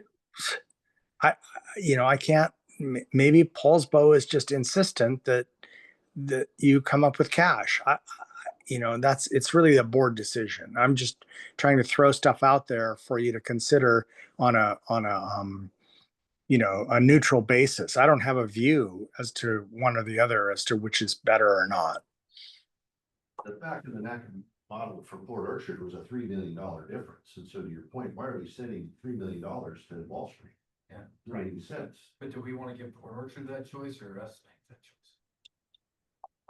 I, I can't, maybe Paul's Bow is just insistent that you come up with cash. It's really a board decision. I'm just trying to throw stuff out there for you to consider on a neutral basis. I don't have a view as to one or the other as to which is better or not. The fact of the matter model for Port Orchard was a $3 million difference. And so to your point, why are we sending $3 million to Wall Street? Yeah. Doesn't make any sense. But do we want to give Port Orchard that choice or us make that choice?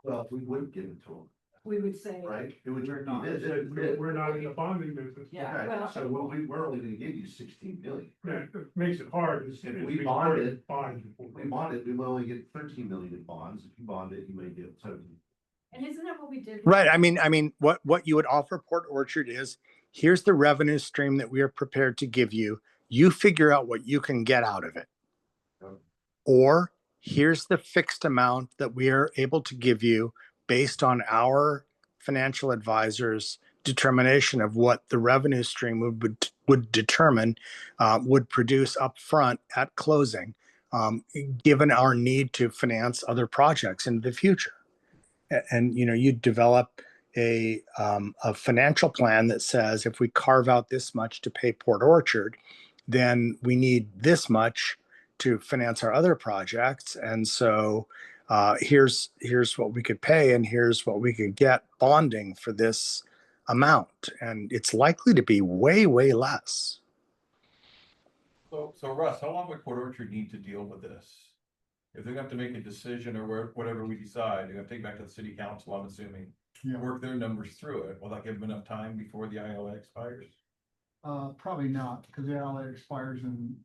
Well, we wouldn't give it to them, We would say. right? It would We're be not, this. we're not in the bonding business. Yeah, Okay, well. so we're only gonna give you 16 million. Yeah, it makes it hard. If we bonded- Bond. If we bond it, we will only get 13 million in bonds. If you bond it, you may get 17. And isn't that what we did? Right. I mean, what you would offer Port Orchard is, here's the revenue stream that we are prepared to give you. You figure out what you can get out of it. Okay. Or here's the fixed amount that we are able to give you based on our financial advisor's determination of what the revenue stream would determine, would produce upfront at closing, given our need to finance other projects in the future. And you develop a financial plan that says, if we carve out this much to pay Port Orchard, then we need this much to finance our other projects. And so here's what we could pay, and here's what we could get bonding for this amount. And it's likely to be way, way less. So Russ, how long would Port Orchard need to deal with this? If they're gonna have to make a decision or whatever we decide, they're gonna take it back to the city council, I'm assuming. Yeah. Work their numbers through it. Will that give them enough time before the ILA expires? Probably not, because the ILA expires in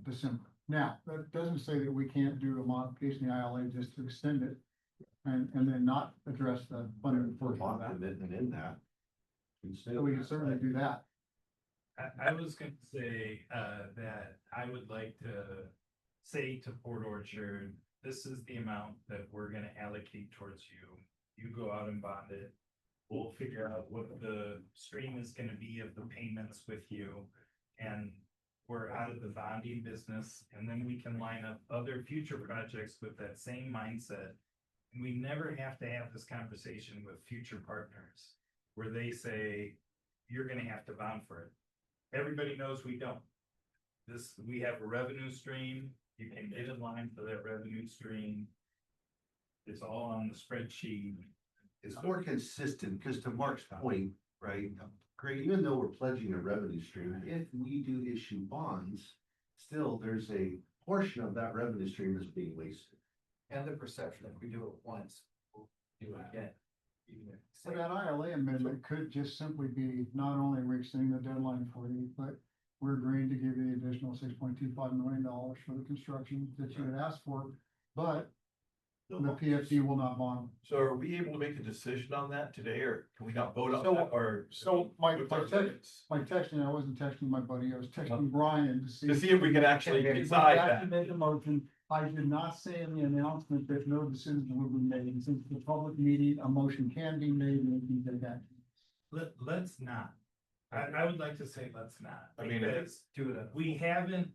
December. Now, that doesn't say that we can't do a modification of the ILA just to extend it and then not address the funding portion of Bond that. commitment in that. So we can certainly do that. I was gonna say, that I would like to say to Port Orchard, this is the amount that we're gonna allocate towards you. You go out and bond it. We'll figure out what the stream is gonna be of the payments with you. And we're out of the bonding business, and then we can line up other future projects with that same mindset. And we never have to have this conversation with future partners where they say, you're gonna have to bond for it. Everybody knows we don't. We have a revenue stream, you can get in line for that revenue stream. It's all on the spreadsheet. It's more consistent, because to Mark's point, right, Greg, even though we're pledging a revenue stream, if we do issue bonds, still there's a portion of that revenue stream that's being wasted. And the perception that if we do it once, we'll do it again. Even if it's So like- that ILA amendment could just simply be, not only are we extending the deadline for you, but we're agreeing to give you the additional $6.25 million for the construction that you had asked for, but the PFD will not bond. So are we able to make a decision on that today, or can we not vote on So- that, or? so my with our text- minutes? My texting, I wasn't texting my buddy, I was texting Brian to see. To see if we can actually if we decide actually that. Make a motion. I did not say in the announcement that no decisions will be made. And since the public meeting, a motion can be made and we can take action. Let's not. I would like to say let's not. I mean, Because Do it. we haven't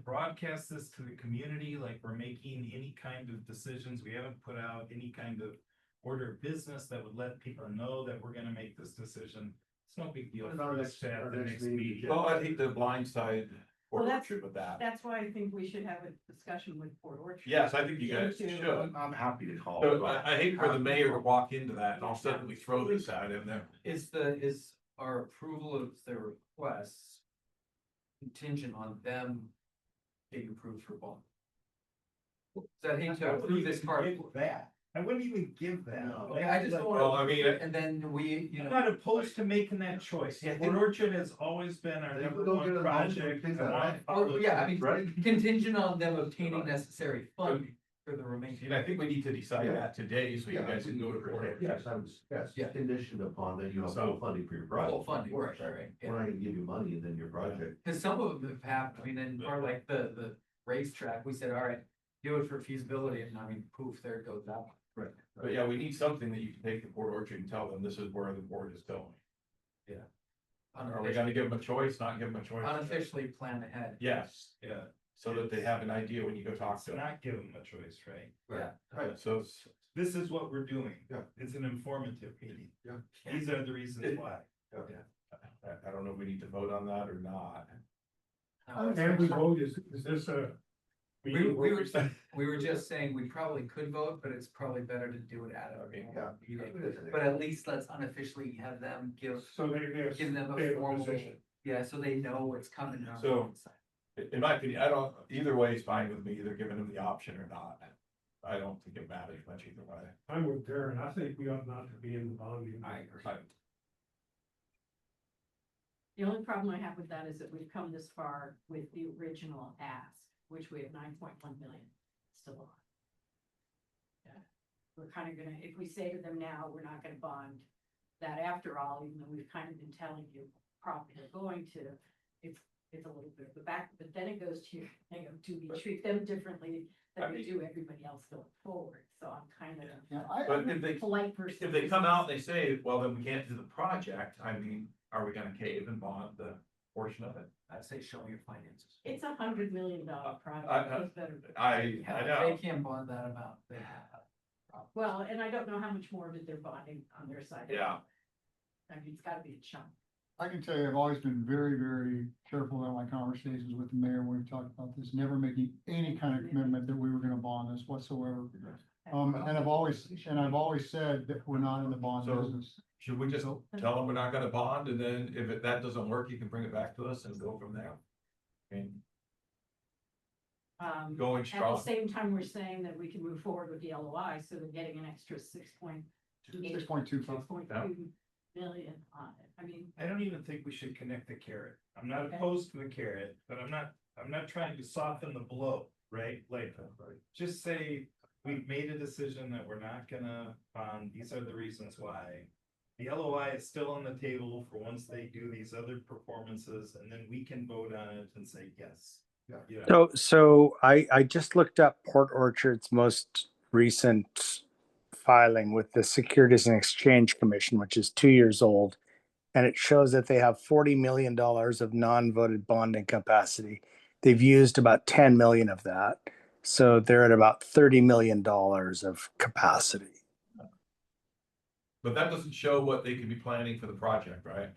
broadcast this to the community like we're making any kind of decisions. We haven't put out any kind of order of business that would let people know that we're gonna make this decision. It's no big deal. What about for our us to have our the next next meeting? meeting. Well, I hate to blindside Port Well, that's- Orchard with that. That's why I think we should have a discussion with Port Orchard. Yes, I think you guys Into- should. I'm happy to call. So I hate for the mayor to walk into that and all of a sudden we throw this at him there. Is our approval of their requests contingent on them being approved for bond? That hate to approve this part. I wouldn't even give that. Okay, I just don't want. Well, I mean, And then we, I'm not opposed to making that choice. Yeah. Port Orchard has always been our They number go get one a project. motion, I want to follow Oh, yeah, I mean, Right. contingent on them obtaining necessary funding. For the remaining. And I think we need to decide that today, so you Yeah, guys can go to. court. Yes, yes, Yeah. conditioned upon that you have full funding for your project. Full funding, Of course. right, right, We're yeah. not gonna give you money and then your project. Cause some of them have happened, I mean, and or like the racetrack, we said, all right, do it for feasibility, and I mean, poof, there it goes that one. Right. But yeah, we need something that you can take to Port Orchard and tell them this is where the board is going. Are we gonna give them a choice, not give them a choice? Unofficially plan ahead. Yes, yeah, so that they have an idea when you go talk to So them. not give them a choice, right? Yeah. Right, so it's, This is what we're doing. Yeah. It's an informative meeting. Yeah. These are the reasons why. I don't know if we need to vote on that or not. And we vote, is this a? We were just saying we probably could vote, but it's probably better to do it at a meeting. But at least let's unofficially have them give So they, give them they a have a formal, position. yeah, so they know what's coming. on So- one side. In my opinion, I don't, either way is fine with me, either giving them the option or not. I don't think it matters much either way. I'm with Darren, I think we ought not to be in the bonding. I agree. The only problem I have with that is that we've come this far with the original ask, which we have 9.1 million still on. Yeah, we're kind of gonna, if we say to them now, we're not gonna bond that after all, even though we've kind of been telling you probably are going to, it's a little bit of the back, but then it goes to your thing of, do we treat them differently than we do everybody else going forward? So I'm kind of Yeah, But if they, a polite person. if they come out, and they say, well, then we can't do the project, I mean, are we gonna cave and bond the portion of it? I'd say show me your finances. It's $100 million project. I- It's better than- I Yeah, know. they can't bond that amount. They have. Well, and I don't know how much more of it they're bonding on their side. Yeah. I mean, it's gotta be a chunk. I can tell you, I've always been very, very careful in my conversations with the mayor when we've talked about this, never making any kind of commitment that we were gonna bond this whatsoever. And I've always said that we're not in the bond So- business. Should we just tell them we're not gonna bond, and then if that doesn't work, you can bring it back to us and go from there? I mean, going At the strong, same time, we're saying that we can move forward with the LOI, so they're getting an extra 6.25 million on it. I mean, I don't even think we should connect the carrot. I'm not Okay. opposed to the carrot, but I'm not trying to soften the blow, right? Like, just say, we've made a decision that we're not gonna bond, these are the reasons why. The LOI is still on the table for once they do these other performances, and then we can vote on it and say yes. Yeah. So I just looked up Port Orchard's most recent filing with the Securities and Exchange Commission, which is 2 years old. And it shows that they have $40 million of non-voted bonding capacity. They've used about 10 million of that. So they're at about $30 million of capacity. but that doesn't show what they could be planning for the project, right?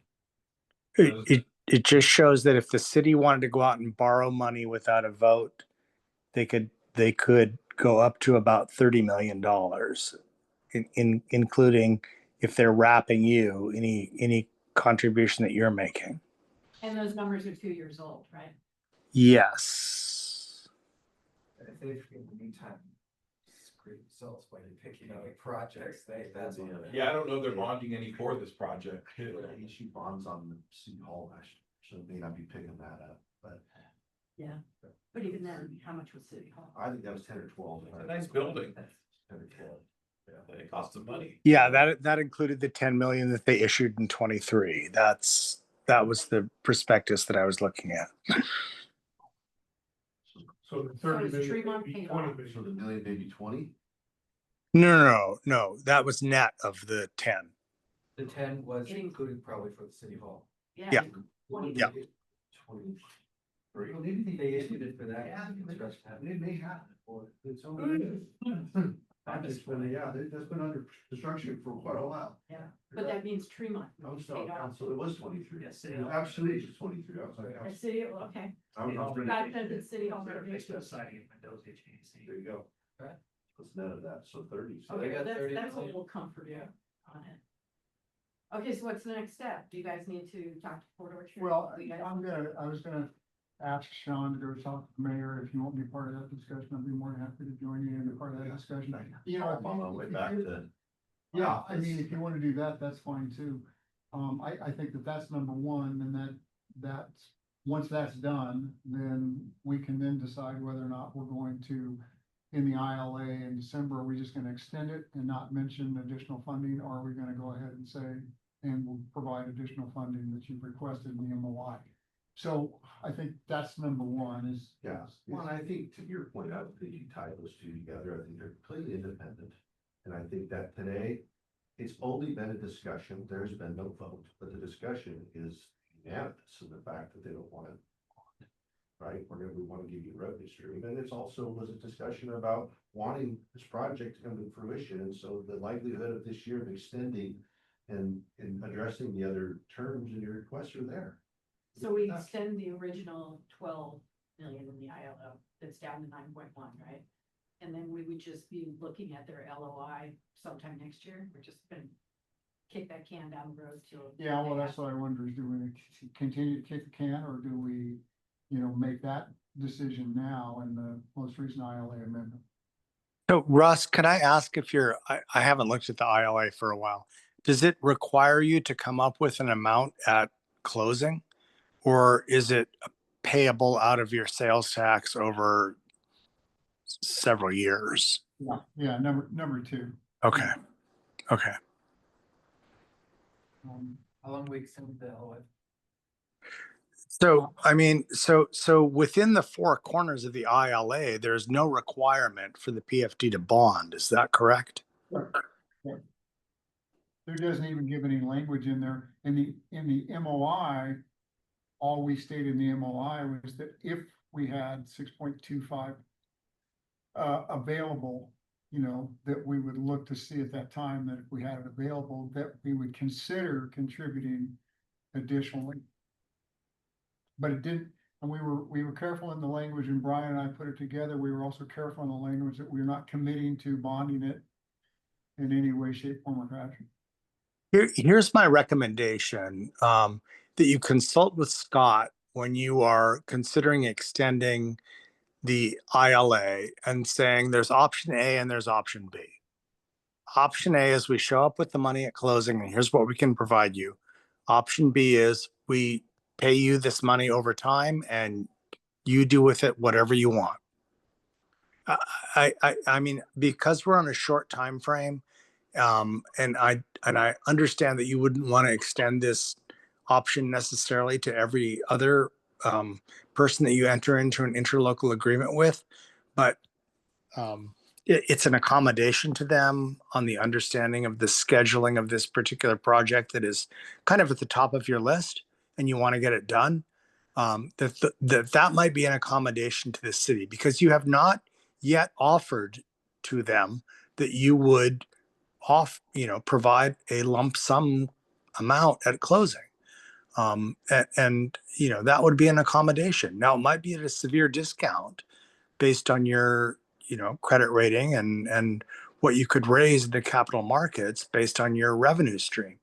It just shows that if the city wanted to go out and borrow money without a vote, they could go up to about $30 million, including if they're wrapping you any contribution that you're making. and those numbers are 2 years old, right? Yes. If they, in the meantime, screw themselves by picking out projects, that's. Yeah, I don't know, they're bonding any for this project. He issue bonds on the city hall, so they may not be picking that up, but Yeah. But even then, how much was City Hall? I think that was 10 or 12. It's a nice building. 10 or 12. Yeah, it costs some money. Yeah, that included the 10 million that they issued in 23. That was the prospectus that I was looking at. So the So 30 is million, Tremont maybe paid 20 off? million. So the million, maybe 20? No, that was net of the 10. The 10 was Getting- included probably for the city hall. Yeah. Yeah. Yeah. 20. Well, maybe they issued it for that. It may happen, or it's only. That's been under construction for quite a while. Yeah, but that means Tremont I was paid telling off. council, it was 23. Yes, City Yeah, Hall. absolutely, it's 23. I was like, At City, okay. I was offering- God says it's City Hall Better fix renovation. those siding and windows, HVAC. There you go. Right. What's net of that? So 30. So Okay, got well, 30 that's a million. little comfort on it. Okay, so what's the next step? Do you guys need to talk to Port Orchard? Well, Do you guys- I was gonna ask Sean to go talk to the mayor. If you want to be part of that discussion, I'd be more than happy to join you and be part of that discussion. You know, I'm on my way back to. yeah, I mean, if you want to do that, that's fine too. I think that that's number one, and once that's done, then we can then decide whether or not we're going to in the ILA in December, are we just gonna extend it and not mention additional funding? Or are we gonna go ahead and say, and we'll provide additional funding that you've requested in the MOI? So I think that's number one is. Yeah, well, and I think to your point, I think you tie those two together, I think they're completely independent. And I think that today, it's only been a discussion, there's been no vote, but the discussion is unanimous in the fact that they don't want to. Right, we want to give you a revenue stream, and it's also was a discussion about wanting this project to come to fruition, and so the likelihood of this year of extending. And addressing the other terms in your requests are there. So we extend the original 12 million in the ILO, that's down to 9.1, right? And then we would just be looking at their LOI sometime next year, we're just gonna kick that can down the road to. Yeah, well, that's what I wonder is, do we continue to kick the can, or do we, make that decision now in the most recent ILA amendment? So Russ, can I ask if I haven't looked at the ILA for a while. Does it require you to come up with an amount at closing? Or is it payable out of your sales tax over several years? Yeah, number two. Okay, okay. How long we extend the LOA? So, I mean, so within the four corners of the ILA, there's no requirement for the PFD to bond. Is that correct? There doesn't even give any language in there. In the MOI, all we stated in the MOI was that if we had 6.25 available, that we would look to see at that time that if we had it available, that we would consider contributing additionally. But it didn't, and we were careful in the language, and Brian and I put it together. We were also careful in the language that we're not committing to bonding it in any way, shape, form, or fashion. Here's my recommendation, that you consult with Scott when you are considering extending the ILA and saying there's option A and there's option B. Option A is we show up with the money at closing and here's what we can provide you. Option B is we pay you this money over time and you do with it whatever you want. I mean, because we're on a short time frame, and I understand that you wouldn't want to extend this option necessarily to every other person that you enter into an interlocal agreement with, but it's an accommodation to them on the understanding of the scheduling of this particular project that is kind of at the top of your list, and you want to get it done. That might be an accommodation to the city because you have not yet offered to them that you would provide a lump sum amount at closing. And that would be an accommodation. Now it might be at a severe discount based on your, credit rating and what you could raise in the capital markets based on your revenue stream.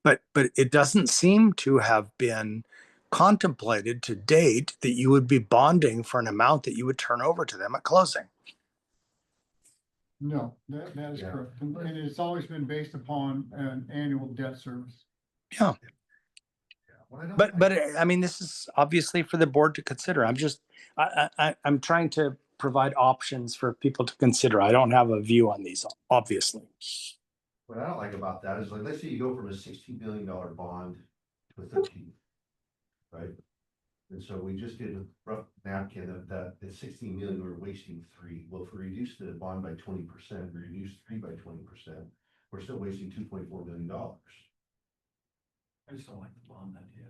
But it doesn't seem to have been contemplated to date that you would be bonding for an amount that you would turn over to them at closing. No, that is correct. And it's always been based upon an annual debt service. Yeah. But I mean, this is obviously for the board to consider. I'm trying to provide options for people to consider. I don't have a view on these, obviously. What I don't like about that is like, let's say you go from a $16 billion bond to a 13, right? And so we just did a rough napkin of that, at 16 million, we're wasting 3. Well, if we reduce the bond by 20%, we reduce 3 by 20%, we're still wasting $2.4 million. I just don't like the bond idea.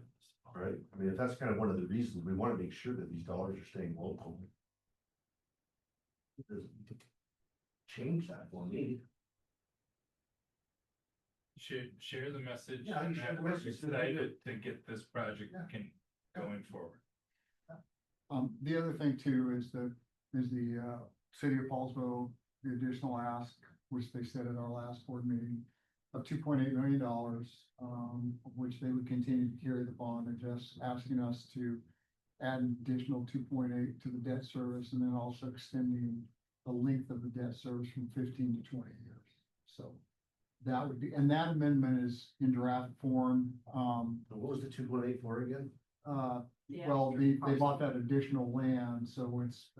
Right? I mean, if that's kind of one of the reasons, we want to make sure that these dollars are staying local. It doesn't change that for me. Share the message. Yeah, you share the message. Excited to get this project going forward. The other thing too is the city of Paulsville, the additional ask, which they said at our last board meeting, of $2.8 million, of which they would continue to carry the bond, and just asking us to add an additional 2.8 to the debt service, and then also extending the length of the debt service from 15 to 20 years. So that would be, and that amendment is in draft form. So what was the 2.8 for again? Yeah. Well, they bought that additional land, so it's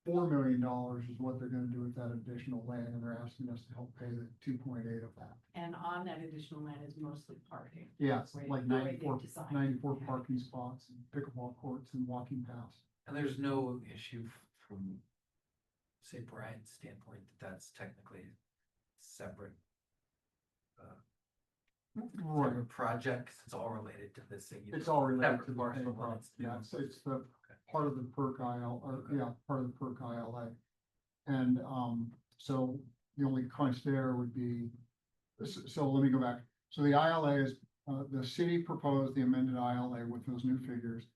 $4 million is what they're gonna do with that additional land, and they're asking us to help pay the 2.8 of that. And on that additional land is mostly parking. Yeah, it's Way- like the way 94 they've designed it, 94 yeah. parking spots and pickleball courts and walking paths. And there's no issue from, say, Brian's standpoint, that that's technically separate. Right. Separate projects, it's all related to this thing. It's all related Separate to the parcel, same but project. it's- Yeah, it's the part of the PERC IL, or, yeah, part of the PERC ILA. And, so the only crunch there would be, so let me go back. So the ILA is, the city proposed the amended ILA with those new figures.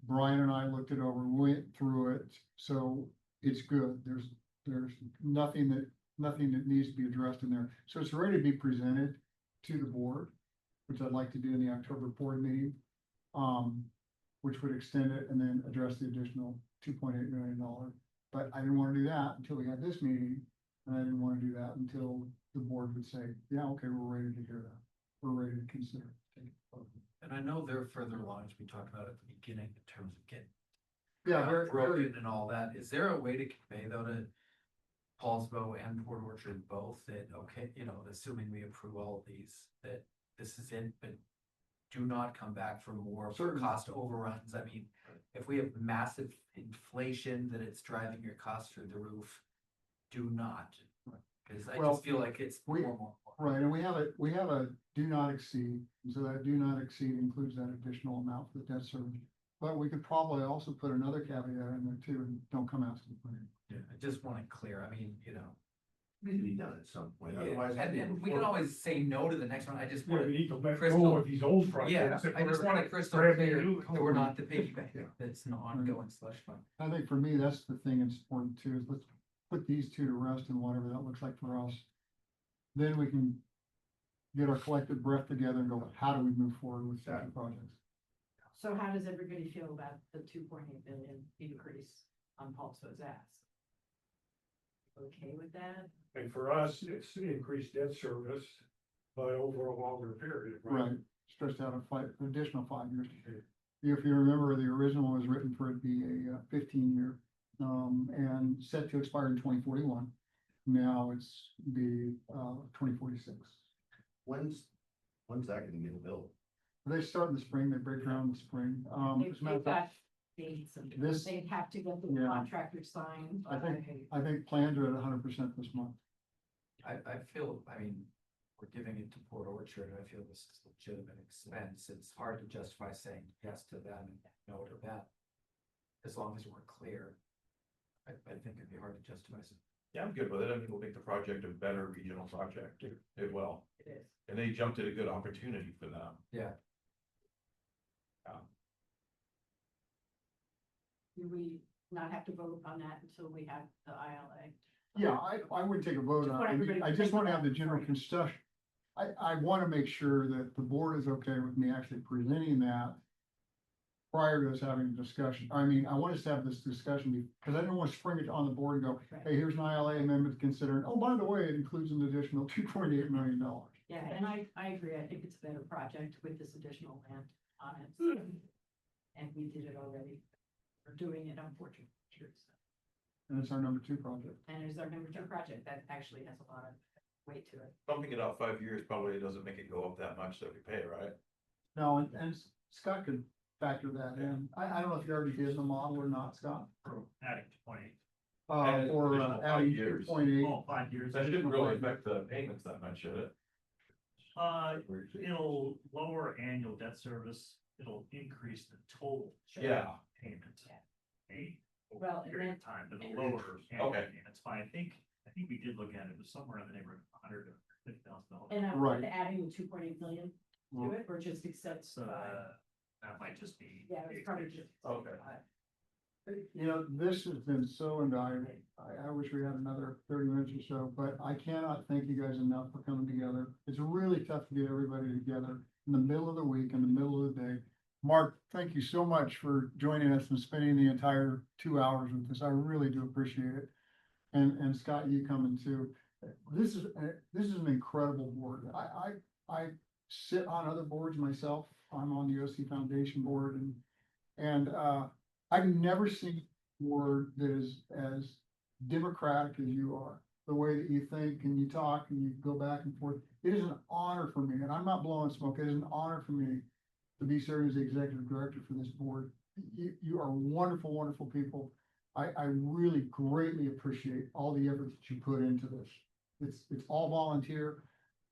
Brian and I looked it over, went through it, so it's good. There's nothing that needs to be addressed in there. So it's ready to be presented to the board, which I'd like to do in the October board meeting. Which would extend it and then address the additional $2.8 million. But I didn't want to do that until we had this meeting, and I didn't want to do that until the board would say, yeah, okay, we're ready to hear that. We're ready to consider it. And I know they're further along, as we talked about at the beginning, in terms of getting Yeah, very, broken and all that. Is there a way to convey though to Paulsbo and Port Orchard both that, okay, you know, assuming we approve all of these, that this is it, but do not come back for more Certainly. cost overruns? I mean, if we have massive inflation that it's driving your costs through the roof, do not. Cause I Well, just feel like it's we- more. right, and we have a do not exceed, and so that do not exceed includes that additional amount for the debt service. But we could probably also put another caveat in there too, and don't come asking for it. Yeah, I just want it clear. I mean, you know. Need to be done at some point, Yeah, otherwise. and we can always say no to the next one. I just Yeah, want we to, need to let Crystal- go of these old yeah, projects. if I just we're want it crystal grabbing clear new- that we're not the piggyback. Yeah. That's an ongoing slush fund. I think for me, that's the thing that's important too, is let's put these two to rest and whatever that looks like for us. Then we can get our collective breath together and go, how do we move forward with future projects? So how does everybody feel about the 2.8 billion increase on Paulson's ask? Okay with that? And for us, it's increased debt service, but over a longer period, right? Right, stretched out additional 5 years. If you remember, the original was written for it to be a 15-year, and set to expire in 2041. Now it's the 2046. When's that gonna get built? They start in the spring, they break ground in the spring. As a matter They've of fact, got dates and This- they have to get the Yeah. contractor signed. I think- by- I think plans are at 100% this month. I feel, I mean, we're giving it to Port Orchard. I feel this is legitimate expense. It's hard to justify saying yes to them and no to that. As long as we're clear. I think it'd be hard to justify. Yeah, I'm good with it. I think we'll make the project a better regional project. It will. It is. And they jumped at a good opportunity for them. Yeah. Do we not have to vote on that until we have the ILA? Yeah, I would take a vote Just on want it. everybody I to just think want to have about the it general before you- discussion. I want to make sure that the board is okay with me actually presenting that prior to us having a discussion. I mean, I want us to have this discussion because I don't want to spring it on the board and go, hey, here's an ILA amendment to consider. And oh, by the way, it includes an additional $2.8 million. Yeah, and I agree. I think it's a better project with this additional land on it. And we did it already. We're doing it unfortunately. And it's our number 2 project. And it's our number 2 project that actually has a lot of weight to it. Bumping it out 5 years probably doesn't make it go up that much that we pay, right? No, and Scott could factor that in. I don't know if you already did the model or not, Scott. Adding 20. Add Or additional 5 adding years. 2.8. Oh, 5 years. That shouldn't really affect the payments that much, should it? It'll lower annual debt service. It'll increase the total. Yeah. Payment. Over Well, a and period of time, but it'll lower annual Okay. payments by, I think we did look at it, it was somewhere in the neighborhood of $150,000. And I'm Right. adding the 2.8 million to it, or just accept. So, that might just be. Yeah, it's probably just. Okay. You know, this has been so invaluable. I wish we had another 30 minutes or so, but I cannot thank you guys enough for coming together. It's really tough to get everybody together in the middle of the week, in the middle of the day. Mark, thank you so much for joining us and spending the entire 2 hours with us. I really do appreciate it. And Scott, you coming too. This is an incredible board. I sit on other boards myself. I'm on the OC Foundation board and I've never seen board that is as democratic as you are. The way that you think and you talk and you go back and forth. It is an honor for me, and I'm not blowing smoke. It is an honor for me to be serving as the executive director for this board. You are wonderful, wonderful people. I really greatly appreciate all the effort that you put into this. It's all volunteer.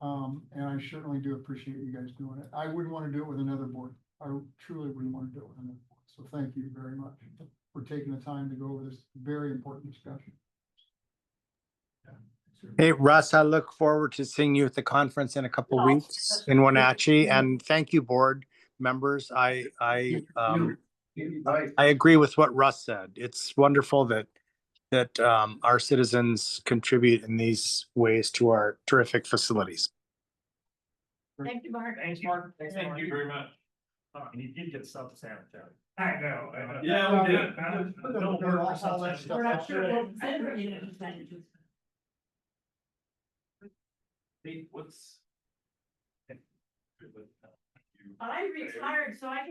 And I certainly do appreciate you guys doing it. I wouldn't want to do it with another board. I truly wouldn't want to do it with another board. So thank you very much for taking the time to go over this very important discussion. Hey, Russ, I look forward to seeing you at the conference in a couple Oh, weeks in Wenatchee, and thank you, board members. I agree with what Russ said. It's wonderful that our citizens contribute in these ways to our terrific facilities. Thank you, Mark. Thanks, Mark. Thanks, Thank Mark. you very much. And you did get stuff to San Antonio. I know. Yeah, we did. All that stuff. We're not sure what Sandra needed to send you. Hey, what's? I retired, so I can